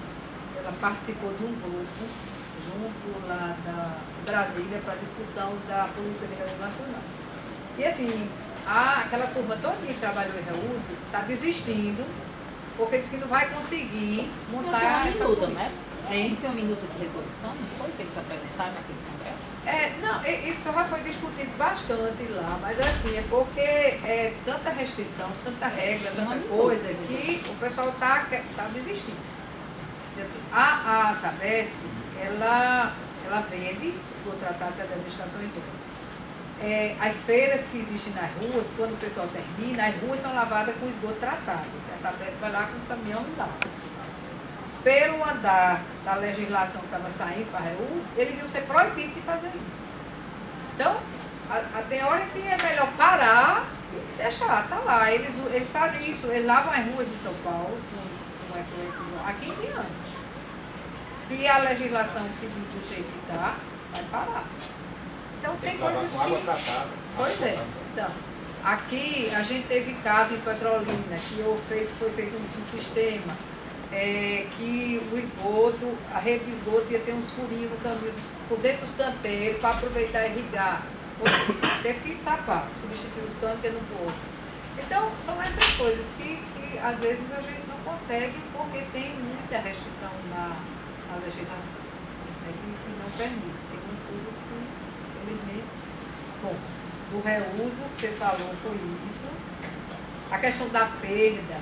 ela participou de um grupo junto lá da Brasília para discussão da política de reuso nacional. E assim, aquela turma toda que trabalhou em reuso está desistindo, porque diz que não vai conseguir montar essa política. Né? Não tem um minuto de resolução, não foi que eles apresentaram naquele congresso? Não, isso já foi discutido bastante lá, mas assim, é porque é tanta restrição, tanta regra, tanta coisa, que o pessoal está desistindo. A Sabesp, ela vende esgoto tratado da legislação inteira. As feiras que existem nas ruas, quando o pessoal termina, as ruas são lavadas com esgoto tratado. A Sabesp vai lá com o caminhão e lava. Pelo andar da legislação que estava saindo para reuso, eles iam ser proibidos de fazer isso. Então, tem hora que é melhor parar e deixar, tá lá. Eles fazem isso, eles lavam as ruas de São Paulo há 15 anos. Se a legislação seguir do jeito que está, vai parar. Então tem coisas com água tratada. Pois é. Então, aqui a gente teve caso em Petrolina, que foi feito um sistema que o esgoto, a rede de esgoto ia ter uns furinhos no caminho, por dentro dos canteiros, para aproveitar e irrigar. Teve que tapar, substituir os canteiros no outro. Então, são essas coisas que às vezes a gente não consegue, porque tem muita restrição na legislação, né, que não permite. Tem umas coisas que, infelizmente, bom, do reuso que você falou foi isso. A questão da perda,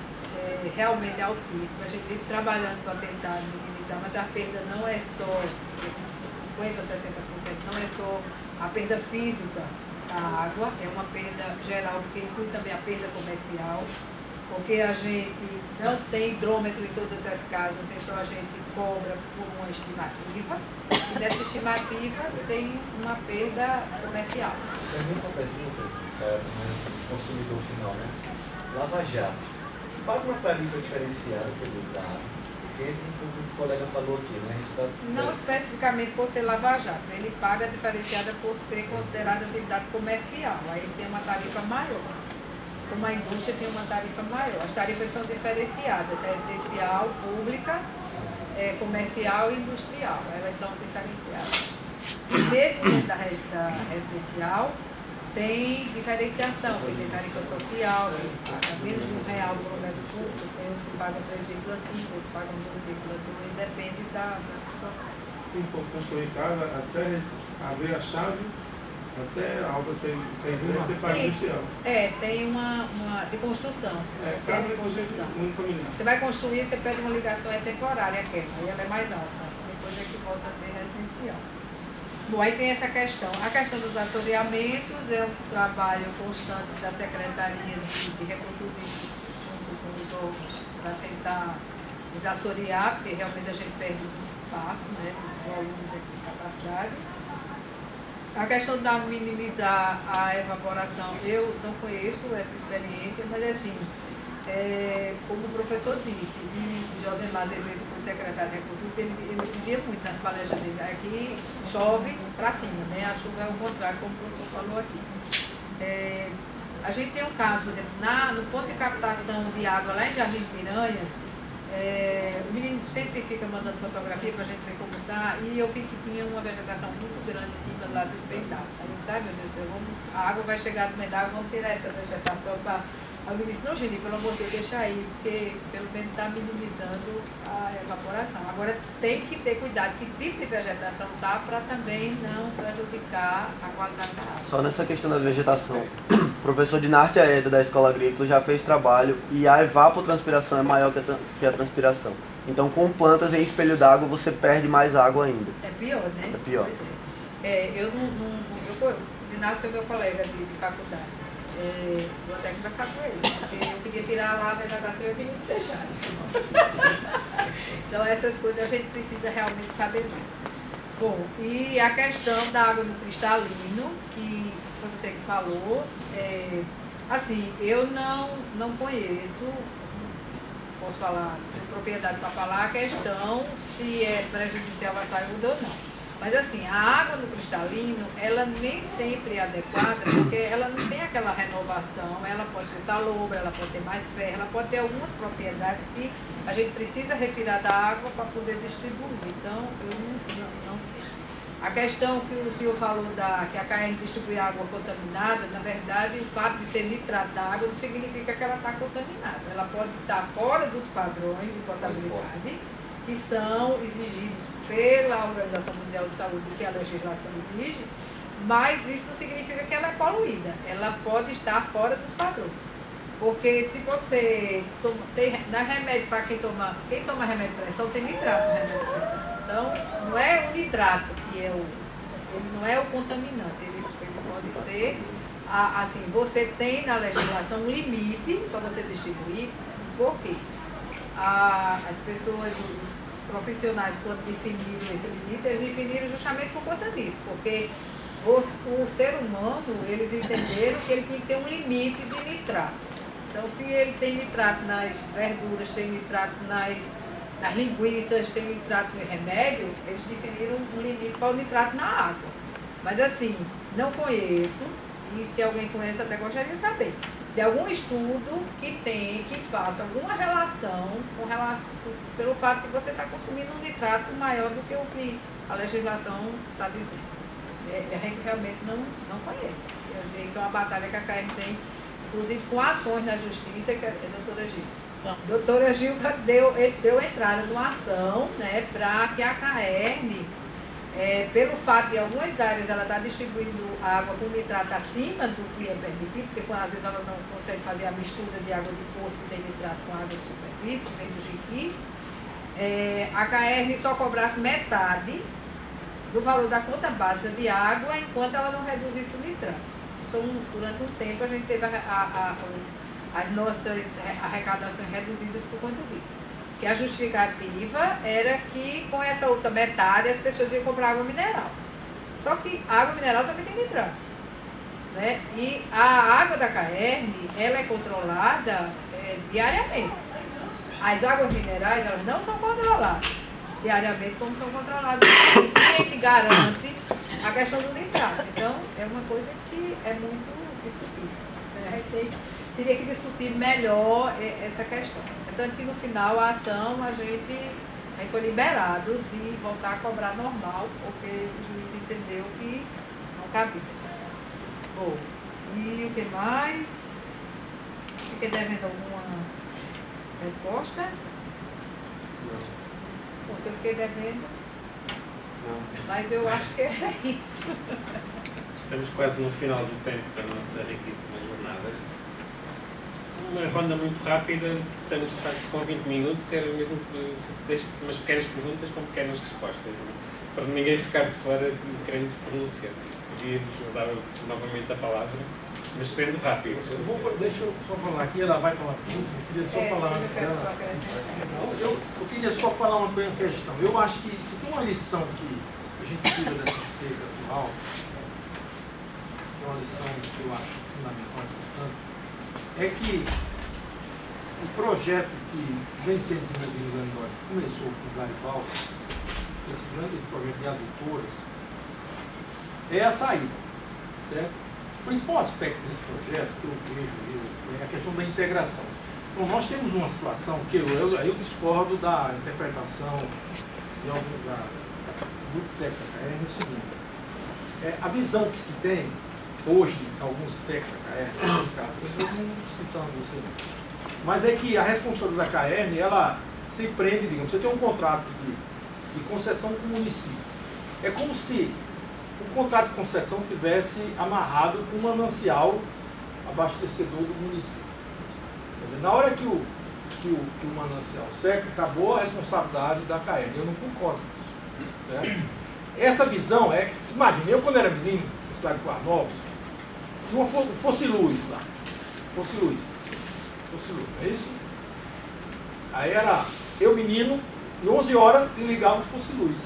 realmente altíssima. A gente vive trabalhando para tentar minimizar, mas a perda não é só, esses 50%, 60%, não é só a perda física da água, é uma perda geral, porque inclui também a perda comercial, porque a gente não tem hidrômetro em todas as casas, então a gente cobra por uma estimativa, e nessa estimativa tem uma perda comercial. Pergunta para o consumidor final, né? Lava Jato. Você paga uma tarifa diferenciada pelo uso da água? Porque o colega falou aqui, né? A gente tá... Não especificamente por ser lava-jato, ele paga diferenciada por ser considerada atividade comercial, aí ele tem uma tarifa maior. Como a indústria tem uma tarifa maior. As tarifas são diferenciadas, residencial, pública, comercial e industrial, elas são diferenciadas. E mesmo dentro da residencial, tem diferenciação, porque tem tarifa social, que paga menos de R$1 por metro cúbico, tem outros que pagam 3,5, outros pagam 2,2, depende da situação. Se for construir casa, até abrir a chave, até a obra ser entregue, você paga industrial. Tem uma de construção. Casa de construção. Você vai construir, você pede uma ligação temporária, aí ela é mais alta, depois é que volta a ser residencial. Bom, aí tem essa questão. A questão dos assoreamentos é um trabalho constante da Secretaria de Recursos Hídricos, junto com os órgãos, para tentar desassorear, porque realmente a gente perde muito espaço, né, do volume de capacidade. A questão da minimizar a evaporação, eu não conheço essa experiência, mas assim, como o professor disse, e José Azevedo, que foi secretário de Recursos, ele dizia muito nas palestras dele, aqui chove para cima, né? A chuva é o contrário, como o professor falou aqui. A gente tem um caso, por exemplo, no ponto de captação de água lá em Jardim de Piranhas, o menino sempre fica mandando fotografia para a gente ver como está, e eu vi que tinha uma vegetação muito grande em cima lá do espelho d'água. A gente sabe, meu Deus, a água vai chegar no meio da água, vamos tirar essa vegetação para... Aí eu disse, não, Geni, pelo amor de Deus, deixa aí, porque pelo menos está minimizando a evaporação. Agora tem que ter cuidado que tipo de vegetação dá para também não prejudicar a qualidade da água. Só nessa questão da vegetação, o professor Dinarte Aeda da Escola Agrícola já fez trabalho e a evapotranspiração é maior que a transpiração. Então com plantas em espelho d'água você perde mais água ainda. É pior, né? É pior. Pois o Dinarte foi meu colega de faculdade. Vou até conversar com ele, porque eu queria tirar lá a vegetação e eu queria deixar. Então essas coisas a gente precisa realmente saber mais. Bom, e a questão da água no cristalino, que foi você que falou, assim, eu não conheço, posso falar, tenho propriedade para falar a questão se é prejudicial à saúde ou não. Mas assim, a água no cristalino, ela nem sempre é adequada, porque ela não tem aquela renovação, ela pode ser salobra, ela pode ter mais ferro, ela pode ter algumas propriedades que a gente precisa retirar da água para poder distribuir. Então, eu não sei. A questão que o senhor falou que a CAERN distribui água contaminada, na verdade, o fato de ter nitrato na água não significa que ela está contaminada. Ela pode estar fora dos padrões de potabilidade, que são exigidos pela Organização Mundial de Saúde, que a legislação exige, mas isso não significa que ela é poluída. Ela pode estar fora dos padrões. Porque se você dá remédio para quem toma remédio de pressão, tem nitrato no remédio de pressão. Então, não é o nitrato que ele não é o contaminante, ele pode ser, assim, você tem na legislação um limite para você distribuir. Por quê? As pessoas, os profissionais, quando definiram esse limite, eles definiram justamente por conta disso, porque o ser humano, eles entenderam que ele tinha que ter um limite de nitrato. Então, se ele tem nitrato nas verduras, tem nitrato nas linguiças, tem nitrato no remédio, eles definiram um limite para o nitrato na água. Mas assim, não conheço, e se alguém conhece até gostaria de saber, de algum estudo que faça alguma relação pelo fato de você estar consumindo um nitrato maior do que o que a legislação está dizendo. A gente realmente não conhece. Isso é uma batalha que a CAERN tem, inclusive com ações na justiça, que é a doutora Gil. Doutora Gil deu entrada numa ação, né, para que a CAERN pelo fato de algumas áreas ela estar distribuindo água com nitrato acima do que é permitido, porque às vezes ela não consegue fazer a mistura de água de poço que tem nitrato com água de superfície, que vem do Jiqui, a CAERN só cobrasse metade do valor da conta básica de água enquanto ela não reduzisse o nitrato. Isso, durante um tempo a gente teve as nossas arrecadações reduzidas por conta disso. Que a justificativa era que com essa outra metade as pessoas iam comprar água mineral. Só que a água mineral também tem nitrato, né? E a água da CAERN, ela é controlada diariamente. As águas minerais, elas não são controladas diariamente como são controladas. E quem é que garante a questão do nitrato? Então, é uma coisa que é muito discutível. A gente teria que discutir melhor essa questão. Tanto que no final a ação a gente foi liberado de voltar a cobrar normal, porque o juiz entendeu que não cabia. Bom, e o que mais? Fiquei devendo alguma resposta? Não. Bom, se eu fiquei devendo, Não. mas eu acho que era isso. Estamos quase no final do tempo da nossa riquíssima jornada. Uma ronda muito rápida, estamos de facto com 20 minutos, era mesmo umas pequenas perguntas com pequenas respostas, não é? Para ninguém ficar de fora querendo se pronunciar. Se pedir-vos, eu dava novamente a palavra, mas sendo rápido. Deixa eu só falar aqui, ela vai falar tudo, eu queria só falar antes dela. Eu queria só falar uma questão. Eu acho que se tem uma lição que a gente tira dessa seca atual, é uma lição que eu acho fundamental e importante, é que o projeto que vem sendo desenvolvido no Grande Norte começou com o Garibaldi, esse projeto de adutoras, é a saída, certo? O principal aspecto desse projeto que eu vejo é a questão da integração. Então, nós temos uma situação que eu discordo da interpretação de algum lugar do técnico da CAERN, no seguinte: a visão que se tem hoje, alguns técnicos da CAERN, no caso, eu não citando você, mas é que a responsabilidade da CAERN, ela se prende, digamos, você tem um contrato de concessão com o município. É como se o contrato de concessão tivesse amarrado com um manancial abastecedor do município. Quer dizer, na hora que o manancial seca, acabou a responsabilidade da CAERN. Eu não concordo com isso, certo? Essa visão imagine, eu quando era menino, na cidade de Quarnovos, tinha uma Fosse Luz lá. Fosse Luz, é isso? Aí era eu menino, e 11 horas de ligar o Fosse Luz.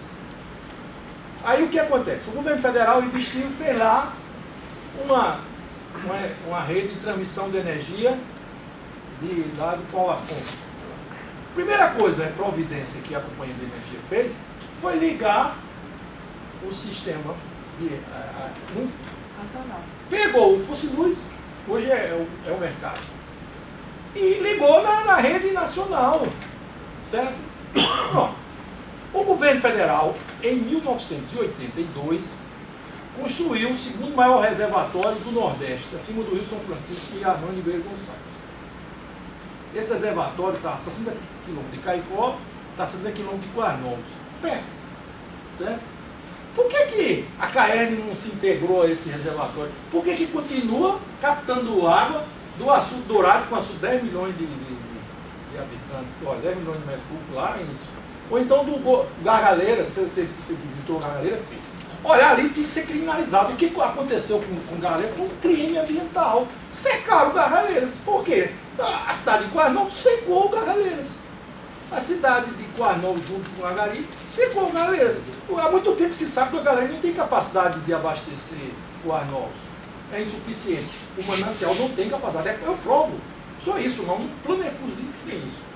Aí o que acontece? O governo federal investiu e fez lá uma rede de transmissão de energia lá do Paulo Afonso. Primeira coisa, a providência que a Companhia de Energia fez foi ligar o sistema nacional. Pegou o Fosse Luz, hoje é o mercado, e ligou na rede nacional, certo? Bom, o governo federal, em 1982, construiu o segundo maior reservatório do Nordeste, acima do Rio São Francisco e Armando Ribeiro Gonçalves. Esse reservatório está a 60 km de Caicó, está a 60 km de Quarnovos, perto, certo? Por que a CAERN não se integrou a esse reservatório? Por que continua captando água do Açude Dourado, com açude 10 milhões de habitantes, 10 milhões de metros cúbicos lá, é isso? Ou então do Gargalheiras, você visitou Gargalheiras? Olha, ali tem que ser criminalizado. O que aconteceu com Gargalheiras foi um crime ambiental. Secaram Gargalheiras. Por quê? A cidade de Quarnovos secou Gargalheiras. A cidade de Quarnovos, junto com Agari, secou Gargalheiras. Há muito tempo se sabe que a Gargalheiras não tem capacidade de abastecer Quarnovos. É insuficiente. O manancial não tem capacidade. Eu provo. Só isso, não. No plano recurso tem isso.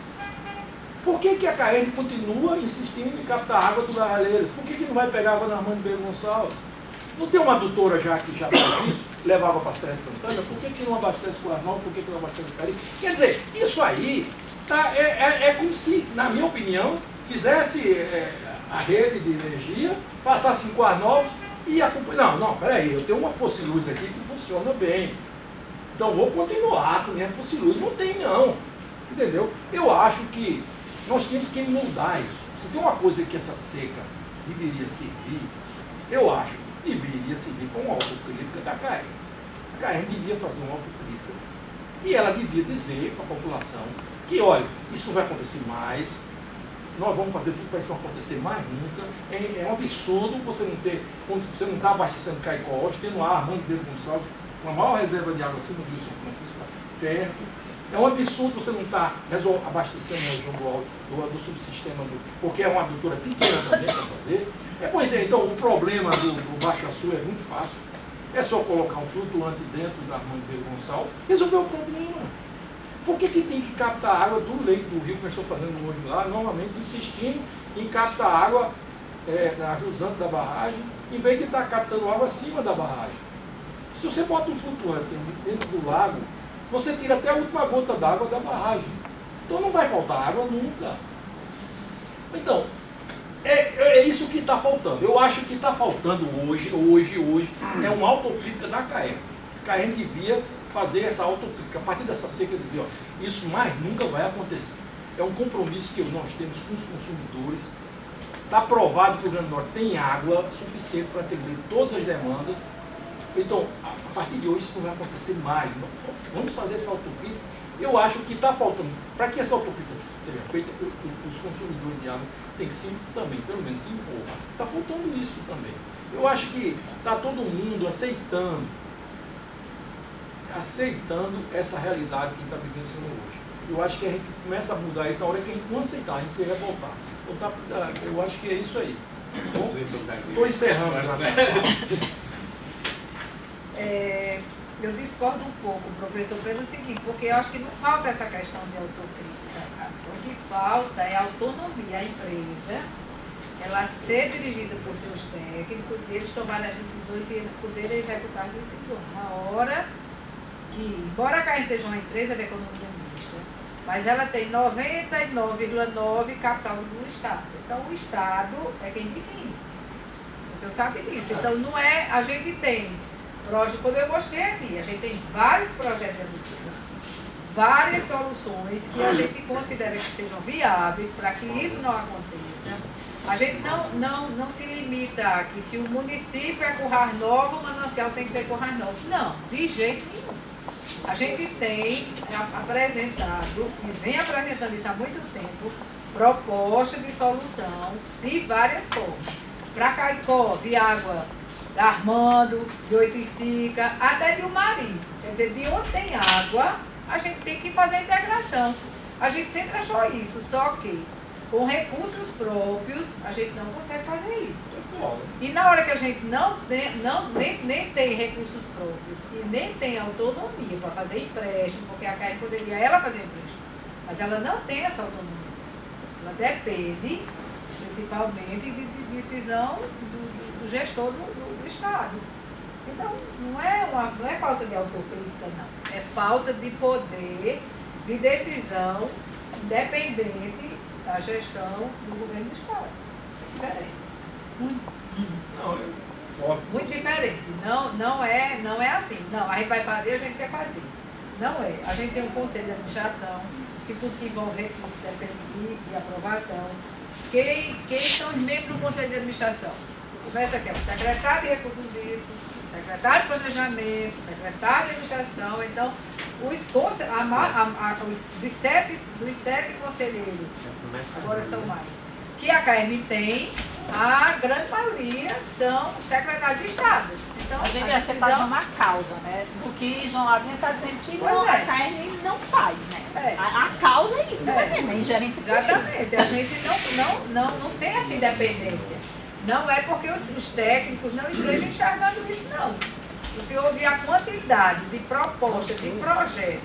Por que a CAERN continua insistindo em captar água do Gargalheiras? Por que não vai pegar água na Armando Ribeiro Gonçalves? Não tem uma adutora já que já faz isso? Levava para a Serra de Santana? Por que não abastece Quarnovos? Por que não abastece o Caribe? Quer dizer, isso aí é como se, na minha opinião, fizesse a rede de energia, passasse em Quarnovos e acompanhar. Não, peraí, eu tenho uma Fosse Luz aqui que funciona bem. Então vou continuar com a minha Fosse Luz. Não tem não. Entendeu? Eu acho que nós temos que mudar isso. Se tem uma coisa que essa seca deveria servir, eu acho, deveria servir como autocrítica da CAERN. A CAERN devia fazer uma autocrítica e ela devia dizer para a população que, olha, isso não vai acontecer mais, nós vamos fazer tudo para isso não acontecer mais nunca. É um absurdo você não estar abastecendo Caicó hoje, tendo a Armando Pedro Gonçalves com a maior reserva de água acima do Rio São Francisco, perto. É um absurdo você não estar abastecendo a região do subsistema, porque é uma adutora pequena também para fazer. Então, o problema do Baixo Açu é muito fácil. É só colocar um flutuante dentro da Armando Pedro Gonçalves e resolver o problema. Por que tem que captar água do leito do rio, que nós estamos fazendo hoje lá, normalmente insistindo em captar água na jusante da barragem, em vez de estar captando água acima da barragem? Se você bota um flutuante dentro do lago, você tira até a última gota d'água da barragem. Então não vai faltar água nunca. Então, é isso que está faltando. Eu acho que está faltando hoje, é uma autocrítica da CAERN. A CAERN devia fazer essa autocrítica. A partir dessa seca, dizer, ó, isso mais nunca vai acontecer. É um compromisso que nós temos com os consumidores. Está provado que o Rio Grande do Norte tem água suficiente para atender todas as demandas. Então, a partir de hoje isso não vai acontecer mais. Vamos fazer essa autocrítica. Eu acho que está faltando, para que essa autocrítica seja feita, os consumidores de água têm que também, pelo menos, se impor. Está faltando isso também. Eu acho que está todo mundo aceitando essa realidade que está vivenciando hoje. Eu acho que a gente começa a mudar isso na hora que a gente não aceitar, a gente se revoltar. Então, eu acho que é isso aí. Estou encerrando. Eu discordo um pouco, professor, pelo seguinte, porque eu acho que não falta essa questão de autocrítica. O que falta é a autonomia. A empresa, ela ser dirigida por seus técnicos e eles tomarem as decisões e eles poderem executar as decisões. Na hora que, embora a CAERN seja uma empresa de economia mista, mas ela tem 99,9% capital do Estado. Então, o Estado é quem define. O senhor sabe disso. Então, não é... A gente tem... Como eu mostrei aqui, a gente tem vários projetos de adutora, várias soluções que a gente considera que sejam viáveis para que isso não aconteça. A gente não se limita a que se o município é Currais Nova, o manancial tem que ser Currais Nova. Não, de jeito nenhum. A gente tem apresentado, e vem apresentando isso há muito tempo, propostas de solução de várias formas. Para Caicó, via água da Armando, de Oiticica, até de Umari. Quer dizer, de onde tem água, a gente tem que fazer a integração. A gente sempre achou isso, só que com recursos próprios, a gente não consegue fazer isso. E na hora que a gente nem tem recursos próprios e nem tem autonomia para fazer empréstimo, porque a CAERN poderia ela fazer empréstimo, mas ela não tem essa autonomia. Ela depende, principalmente, de decisão do gestor do Estado. Então, não é falta de autocrítica, não. É falta de poder, de decisão independente da gestão do governo do Estado. Diferente. Muito diferente. Não é assim. Não, a gente vai fazer, a gente quer fazer. Não é. A gente tem um conselho de administração, que tudo que envolve recurso depende de aprovação. Quem são os membros do conselho de administração? Começa aqui, o secretário de recursos hídricos, o secretário de planejamento, o secretário de administração. Então, dos sete conselheiros, agora são mais, que a CAERN tem, a grande maioria são secretários de Estado. Então, a gente acha que faz uma causa, né? O que João Abner está dizendo que não, a CAERN não faz, né? A causa é isso, né? Ingerência. Exatamente. A gente não tem essa independência. Não é porque os técnicos não estejam enxergando isso, não. Se você ouvir a quantidade de propostas, de projetos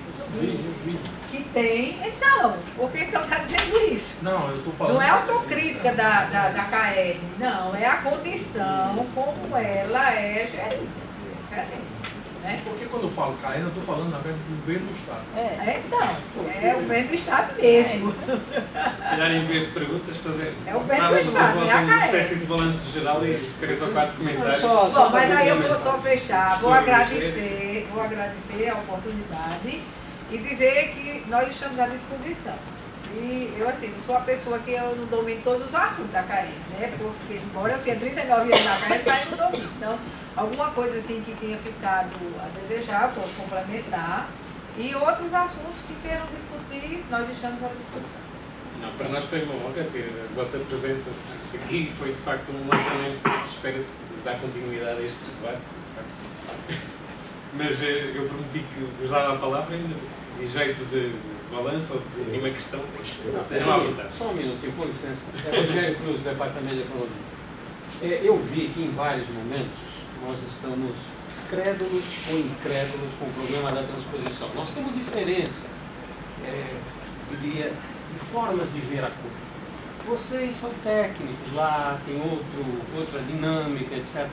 que tem, então, por que então está dizendo isso? Não, eu estou falando... Não é autocrítica da CAERN, não, é a condição como ela é gerida. É diferente. Né? Porque quando eu falo CAERN, eu estou falando, na verdade, do governo do Estado. Então, é o governo do Estado mesmo. Se calhar, em vez de perguntas, fazer o governo do Estado, é a CAERN. Uma espécie de balanço geral e 3 ou 4 comentários. Bom, mas aí eu vou só fechar. Vou agradecer a oportunidade e dizer que nós estamos à disposição. E eu, assim, não sou a pessoa que eu não domino todos os assuntos da CAEN, né? Porque, embora eu tenha 39 anos na CAEN, eu não domino. Então, alguma coisa assim que tenha ficado a desejar, eu posso complementar. E outros assuntos que queiram discutir, nós estamos à disposição. Não, para nós foi uma honra ter a vossa presença aqui. Foi, de facto, um lançamento. Espera-se dar continuidade a estes debates. Mas eu prometi que vos dava a palavra em jeito de balanço ou de última questão. Estejam à vontade. Só um minutinho, com licença. Rogério Cruz, do Departamento de Economia. Eu vi que em vários momentos nós estamos crédulos ou incrédulos com o problema da transposição. Nós temos diferenças, eu diria, de formas de ver a coisa. Vocês são técnicos lá, tem outra dinâmica, etc.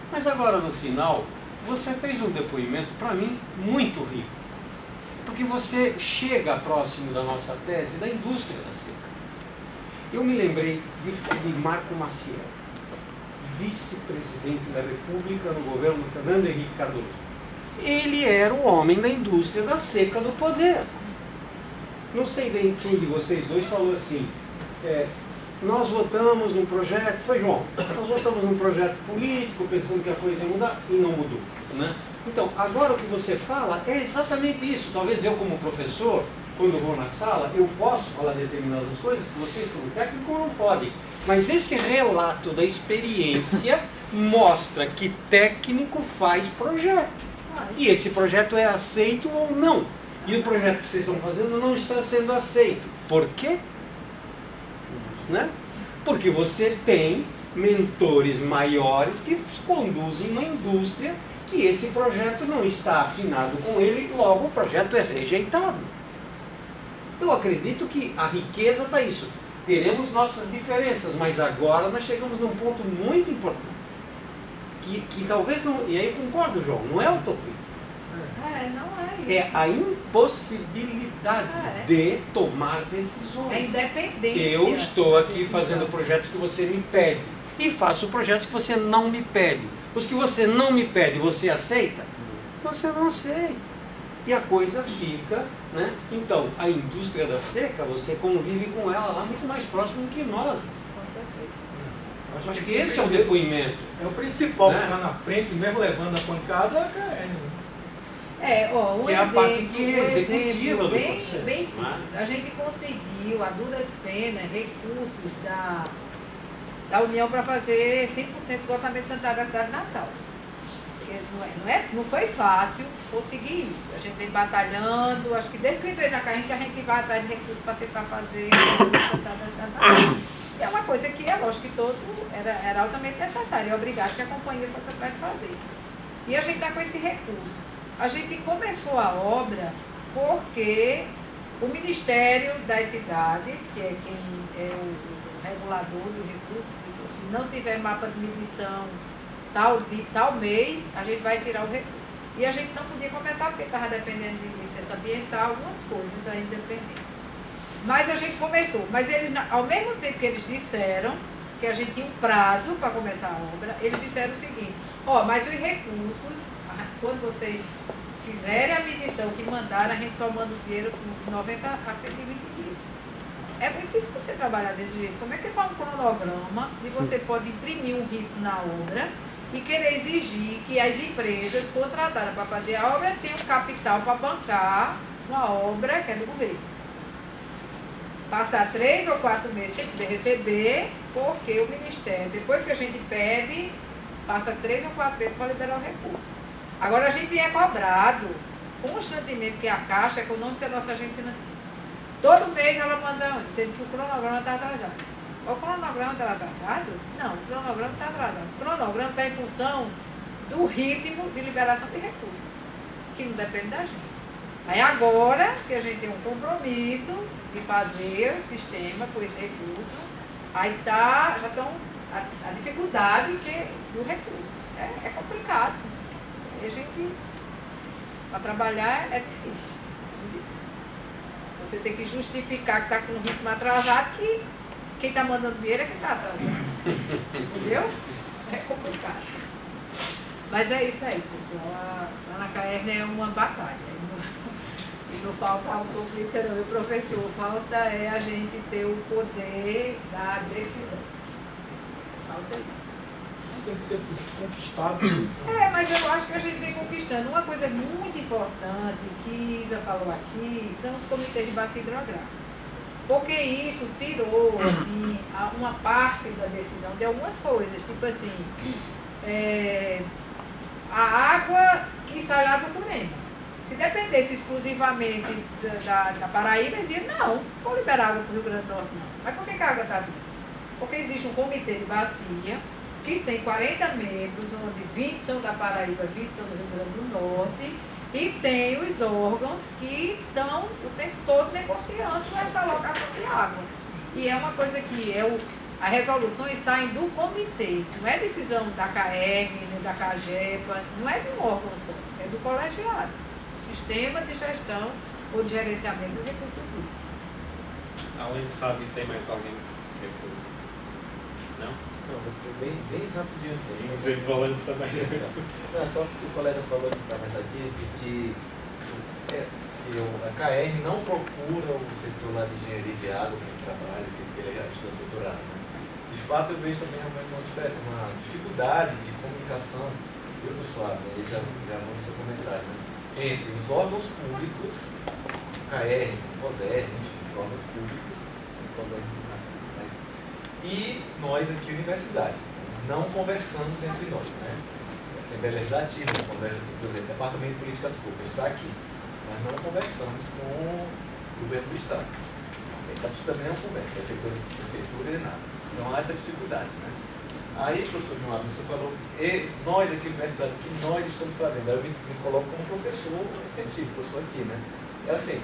Mas agora, no final, você fez um depoimento, para mim, muito rico. Porque você chega próximo da nossa tese da indústria da seca. Eu me lembrei de Marco Maciel, vice-presidente da República no governo Fernando Henrique Cardoso. Ele era o homem da indústria da seca do poder. Não sei bem quem de vocês dois falou assim, nós votamos num projeto, foi João, nós votamos num projeto político pensando que a coisa ia mudar e não mudou, né? Então, agora o que você fala é exatamente isso. Talvez eu, como professor, quando vou na sala, eu posso falar determinadas coisas que vocês, como técnico, não podem. Mas esse relato da experiência mostra que técnico faz projeto. E esse projeto é aceito ou não. E o projeto que vocês estão fazendo não está sendo aceito. Por quê? Né? Porque você tem mentores maiores que conduzem uma indústria que esse projeto não está afinado com ele, logo o projeto é rejeitado. Eu acredito que a riqueza está isso. Teremos nossas diferenças, mas agora nós chegamos num ponto muito importante. Que talvez não. E aí eu concordo, João, não é utopia. Não é isso. É a impossibilidade de tomar decisões. É independência. Eu estou aqui fazendo projetos que você me pede. E faço projetos que você não me pede. Os que você não me pede, você aceita? Você não aceita. E a coisa fica, né? Então, a indústria da seca, você convive com ela lá muito mais próximo que nós. Acho que esse é o depoimento. É o principal, que está na frente, mesmo levando a pancada, é a CAEN. Que é a parte que é executiva do bem, processo. bem simples. A gente conseguiu, a duras penas, recursos da União para fazer 100% de esgotamento sanitário da cidade de Natal. Porque não foi fácil conseguir isso. A gente vem batalhando, acho que desde que eu entrei na CAEN que a gente vai atrás de recursos para tentar fazer esgotamento sanitário da cidade de Natal. É uma coisa que é lógico que era altamente necessário, é obrigado que a companhia fosse atrás de fazer. E a gente está com esse recurso. A gente começou a obra porque o Ministério das Cidades, que é quem é o regulador do recurso, se não tiver mapa de medição tal mês, a gente vai tirar o recurso. E a gente não podia começar porque estava dependendo de licença ambiental, algumas coisas ainda dependendo. Mas a gente começou. Mas eles, ao mesmo tempo que eles disseram que a gente tinha um prazo para começar a obra, eles disseram o seguinte, mas os recursos, quando vocês fizerem a medição que mandaram, a gente só manda o dinheiro por 90 a 120 dias. É muito difícil você trabalhar desse jeito. Como é que você faz um cronograma e você pode imprimir um ritmo na obra e querer exigir que as empresas contratadas para fazer a obra tenham capital para bancar uma obra que é do governo? Passar 3 ou 4 meses sem poder receber, porque o Ministério, depois que a gente pede, passa 3 ou 4 meses para liberar o recurso. Agora a gente é cobrado constantemente, porque a Caixa Econômica é a nossa agente financeira. Todo mês ela manda, sendo que o cronograma está atrasado. O cronograma está atrasado? Não, o cronograma está atrasado. O cronograma está em função do ritmo de liberação de recursos, que não depende da gente. Aí agora que a gente tem um compromisso de fazer o sistema com esse recurso, aí já estão a dificuldade do recurso. É complicado. Aí a gente, para trabalhar, é difícil. Muito difícil. Você tem que justificar que está com um ritmo atrasado, que quem está mandando dinheiro é quem está atrasado. Entendeu? É complicado. Mas é isso aí, pessoal. Lá na CAERN é uma batalha. E não falta autocrítica não, meu professor, falta é a gente ter o poder da decisão. Falta isso. Isso tem que ser conquistado. Mas eu acho que a gente vem conquistando. Uma coisa muito importante que Isa falou aqui são os comitês de bacia hidrográfica. Porque isso tirou, assim, uma parte da decisão de algumas coisas, tipo assim, a água que sai lá do Curema. Se dependesse exclusivamente da Paraíba, dizia, não, vou liberar água para o Rio Grande do Norte, não. Mas por que a água está vindo? Porque existe um comitê de bacia que tem 40 membros, onde 20 são da Paraíba, 20 são do Rio Grande do Norte, e tem os órgãos que estão o tempo todo negociando essa alocação de água. E é uma coisa que as resoluções saem do comitê, não é decisão da CAERN, nem da CAGEPA, não é de um órgão só, é do colegiado, o sistema de gestão ou de gerenciamento de recursos hídricos. Além de Fábio, tem mais alguém que quer fazer? Não? Não, vou ser bem rapidinho assim. Os dois balanços também. Não, só que o colega falou que está mais aqui, que a CAERN não procura o setor lá de engenharia de água que ele trabalha, que ele já estudou doutorado. Né? De fato, eu vejo também uma dificuldade de comunicação, eu não sou água, ele já vou no seu comentário, né? Entre os órgãos públicos, CAERN, COSERN, enfim, os órgãos públicos, e nós aqui, universidade. Não conversamos entre nós, né? A Assembleia Legislativa não conversa com, por exemplo, o Departamento de Políticas Públicas está aqui. Nós não conversamos com o governo do Estado. A também não conversa, a prefeitura e nada. Então há essa dificuldade, né? Aí, professor João, você falou, nós aqui, universidade, o que nós estamos fazendo? Aí eu me coloco como professor efetivo, professor aqui, né? É assim,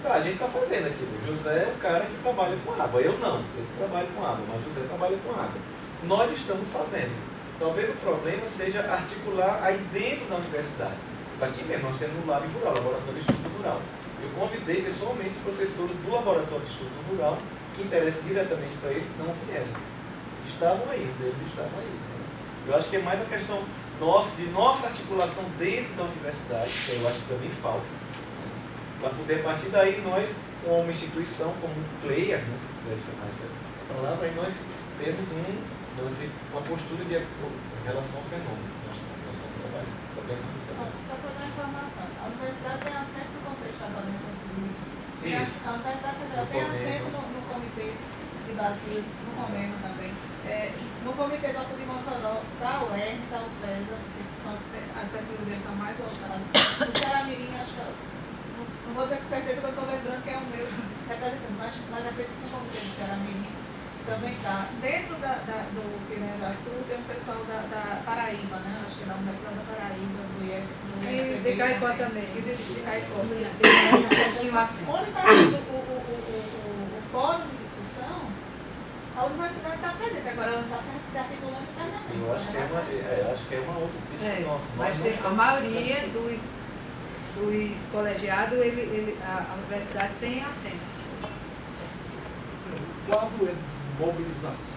a gente está fazendo aquilo. O José é o cara que trabalha com água. Eu não. Eu trabalho com água, mas o José trabalha com água. Nós estamos fazendo. Talvez o problema seja articular aí dentro da universidade. Aqui mesmo, nós temos o Lab Rural, Laboratório de Estudo Rural. Eu convidei pessoalmente os professores do Laboratório de Estudo Rural, que interessa diretamente para eles, não vieram. Estavam aí, um deles estavam aí. Eu acho que é mais uma questão de nossa articulação dentro da universidade, que eu acho que também falta. Para poder, a partir daí, nós, como uma instituição, como um player, né, se quiser chamar essa palavra, aí nós temos uma postura de relação ao fenômeno. Nós estamos trabalhando. Só para dar informação, a universidade tem assento no Conselho Estadual de Recursos Hídricos. A Universidade Federal tem assento no Comitê de Bacia, no Comema também. No Comitê do Alto de Mossoró, da UERN, da UFESA, as pesquisas deles são mais voltadas. O Ceará-Mirim, acho que não vou dizer com certeza que eu estou lembrando que é o meu representante, mas é feito no Comitê do Ceará-Mirim. Também está. Dentro do Piranhas Sul tem um pessoal da Paraíba, né? Acho que é da Universidade da Paraíba, do IEP. De Caicó também. De Caicó. Onde está o fórum de discussão, a universidade está presente, agora ela está se articulando internamente. Eu acho que é uma outra crítica nossa. Mas a maioria dos colegiados, a universidade tem assento. O quadro é desmobilização.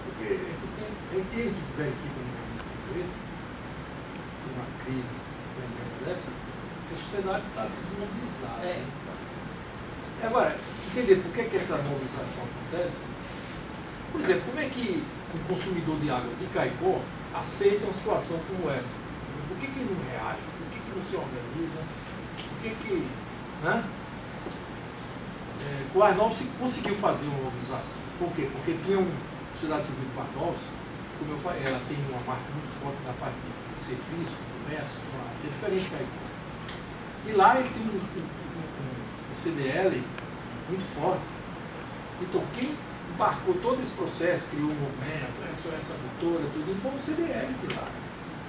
Porque a gente verifica no momento como esse, uma crise dessa, que a sociedade está desmobilizada. Agora, entender por que essa mobilização acontece? Por exemplo, como é que um consumidor de água de Caicó aceita uma situação como essa? Por que não reage? Por que não se organiza? Por que né? O Arnaldo conseguiu fazer uma mobilização. Por quê? Porque tinha uma sociedade civil de Arnaldo, como eu falei, ela tem uma marca muito forte na parte de serviço, comércio, que é diferente da Caicó. E lá ele tem um CDL muito forte. Então, quem embarcou todo esse processo, criou um movimento, essa motora, tudo, foi o CDL de lá.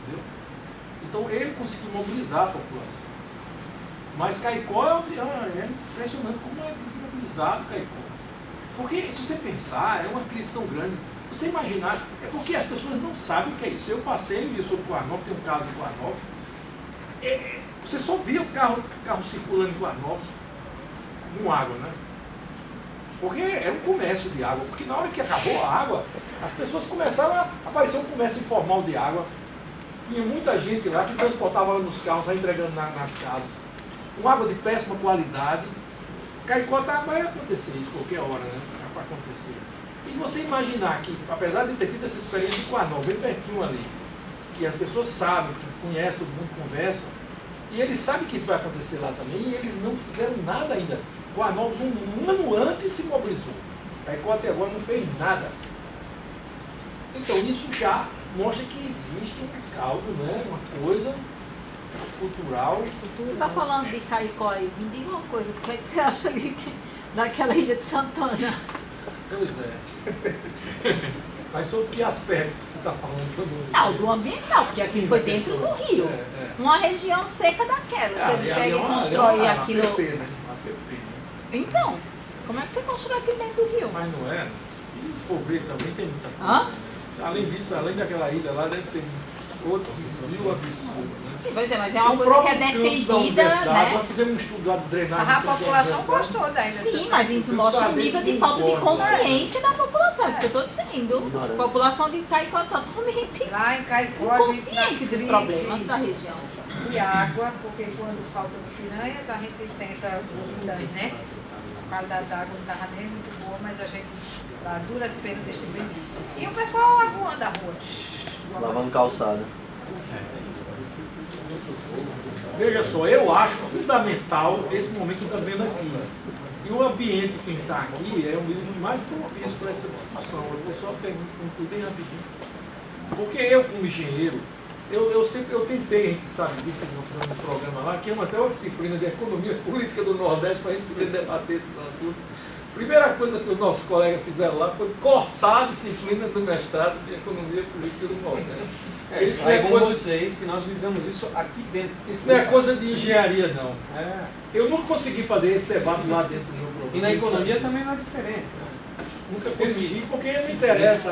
Entendeu? Então, ele conseguiu mobilizar a população. Mas Caicó é impressionante como é desmobilizado Caicó. Porque, se você pensar, é uma crise tão grande. Você imaginar, é porque as pessoas não sabem o que é isso. Eu passei, eu sou do Guarnópolis, tem um caso do Guarnópolis. Você só via o carro circulando em Guarnópolis com água, né? Porque era um comércio de água. Porque na hora que acabou a água, as pessoas começaram a aparecer um comércio informal de água. Tinha muita gente lá que transportava nos carros, entregando nas casas. com água de péssima qualidade. Caicó vai acontecer isso qualquer hora, né? Vai acontecer. E você imaginar que, apesar de ter tido essa experiência com a Nova, bem pertinho ali, que as pessoas sabem, que conhecem, todo mundo conversa, e eles sabem que isso vai acontecer lá também, e eles não fizeram nada ainda. O Anovos, um ano antes, se mobilizou. A Caicó até agora não fez nada. Então isso já mostra que existe um caldo, né? Uma coisa cultural. Você está falando de Caicó aí, me diga uma coisa, o que é que você acha ali daquela ilha de Santana? Pois é. Mas sobre que aspecto você está falando? Não, do ambiental, porque aqui foi dentro do rio. Uma região seca daquela. Você pega e constrói aquilo. APP, né? APP, né? Então, como é que você constrói aqui dentro do rio? Mas não é. E se for ver também tem muita coisa. Hã? Além disso, além daquela ilha lá, deve ter outros mil absurdos, né? Sim, pois é, mas é uma coisa que é defendida, né? Nós fizemos um estudo lá de drenagem. A população gostou da ilha. Sim, mas isso mostra o nível de falta de consciência da população, isso que eu estou dizendo. A população de Caicó é totalmente lá em Caicó, a gente consciente dos problemas da região. E água, porque quando faltam piranhas, a gente tenta unidade, né? A qualidade da água não estava nem muito boa, mas a gente, a duras penas, distribui. E o pessoal aguando a rua. Lavando calçada. Veja só, eu acho fundamental esse momento que está vendo aqui. E o ambiente, quem está aqui, é o mesmo mais propício para essa discussão. Eu vou só concluir bem rapidinho. Porque eu, como engenheiro, eu tentei, a gente sabe disso, nós fizemos um programa lá, que é até uma disciplina de economia política do Nordeste para a gente poder debater esses assuntos. A primeira coisa que os nossos colegas fizeram lá foi cortar a disciplina do mestrado de economia política do Nordeste. Isso não é com vocês que nós vivemos isso aqui dentro. Isso não é coisa de engenharia, não. Eu nunca consegui fazer esse debate lá dentro do meu programa. E na economia também não é diferente. Nunca consegui, porque não interessa.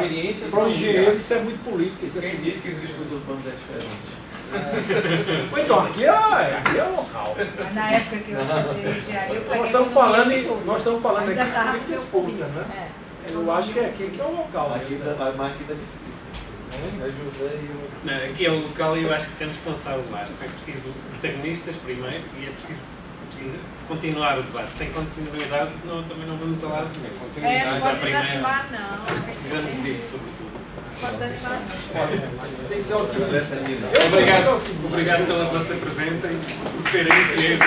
Para o engenheiro isso é muito político. Quem disse que os estudos urbanos é diferente? Então, aqui é local. Mas na época que eu estudei engenharia, eu Nós estamos falando aqui de políticas públicas, né? Eu acho que aqui é o local. Aqui é difícil. É José e o... Não, aqui é o local e eu acho que temos que lançar o lastro. É preciso protagonistas primeiro e é preciso continuar o debate. Sem continuidade também não vamos falar de nenhum. Não pode desanimar, não. Precisamos disso, sobretudo. Pode desanimar, não. Tem que ser otimista. Obrigado pela vossa presença e por serem fiéis a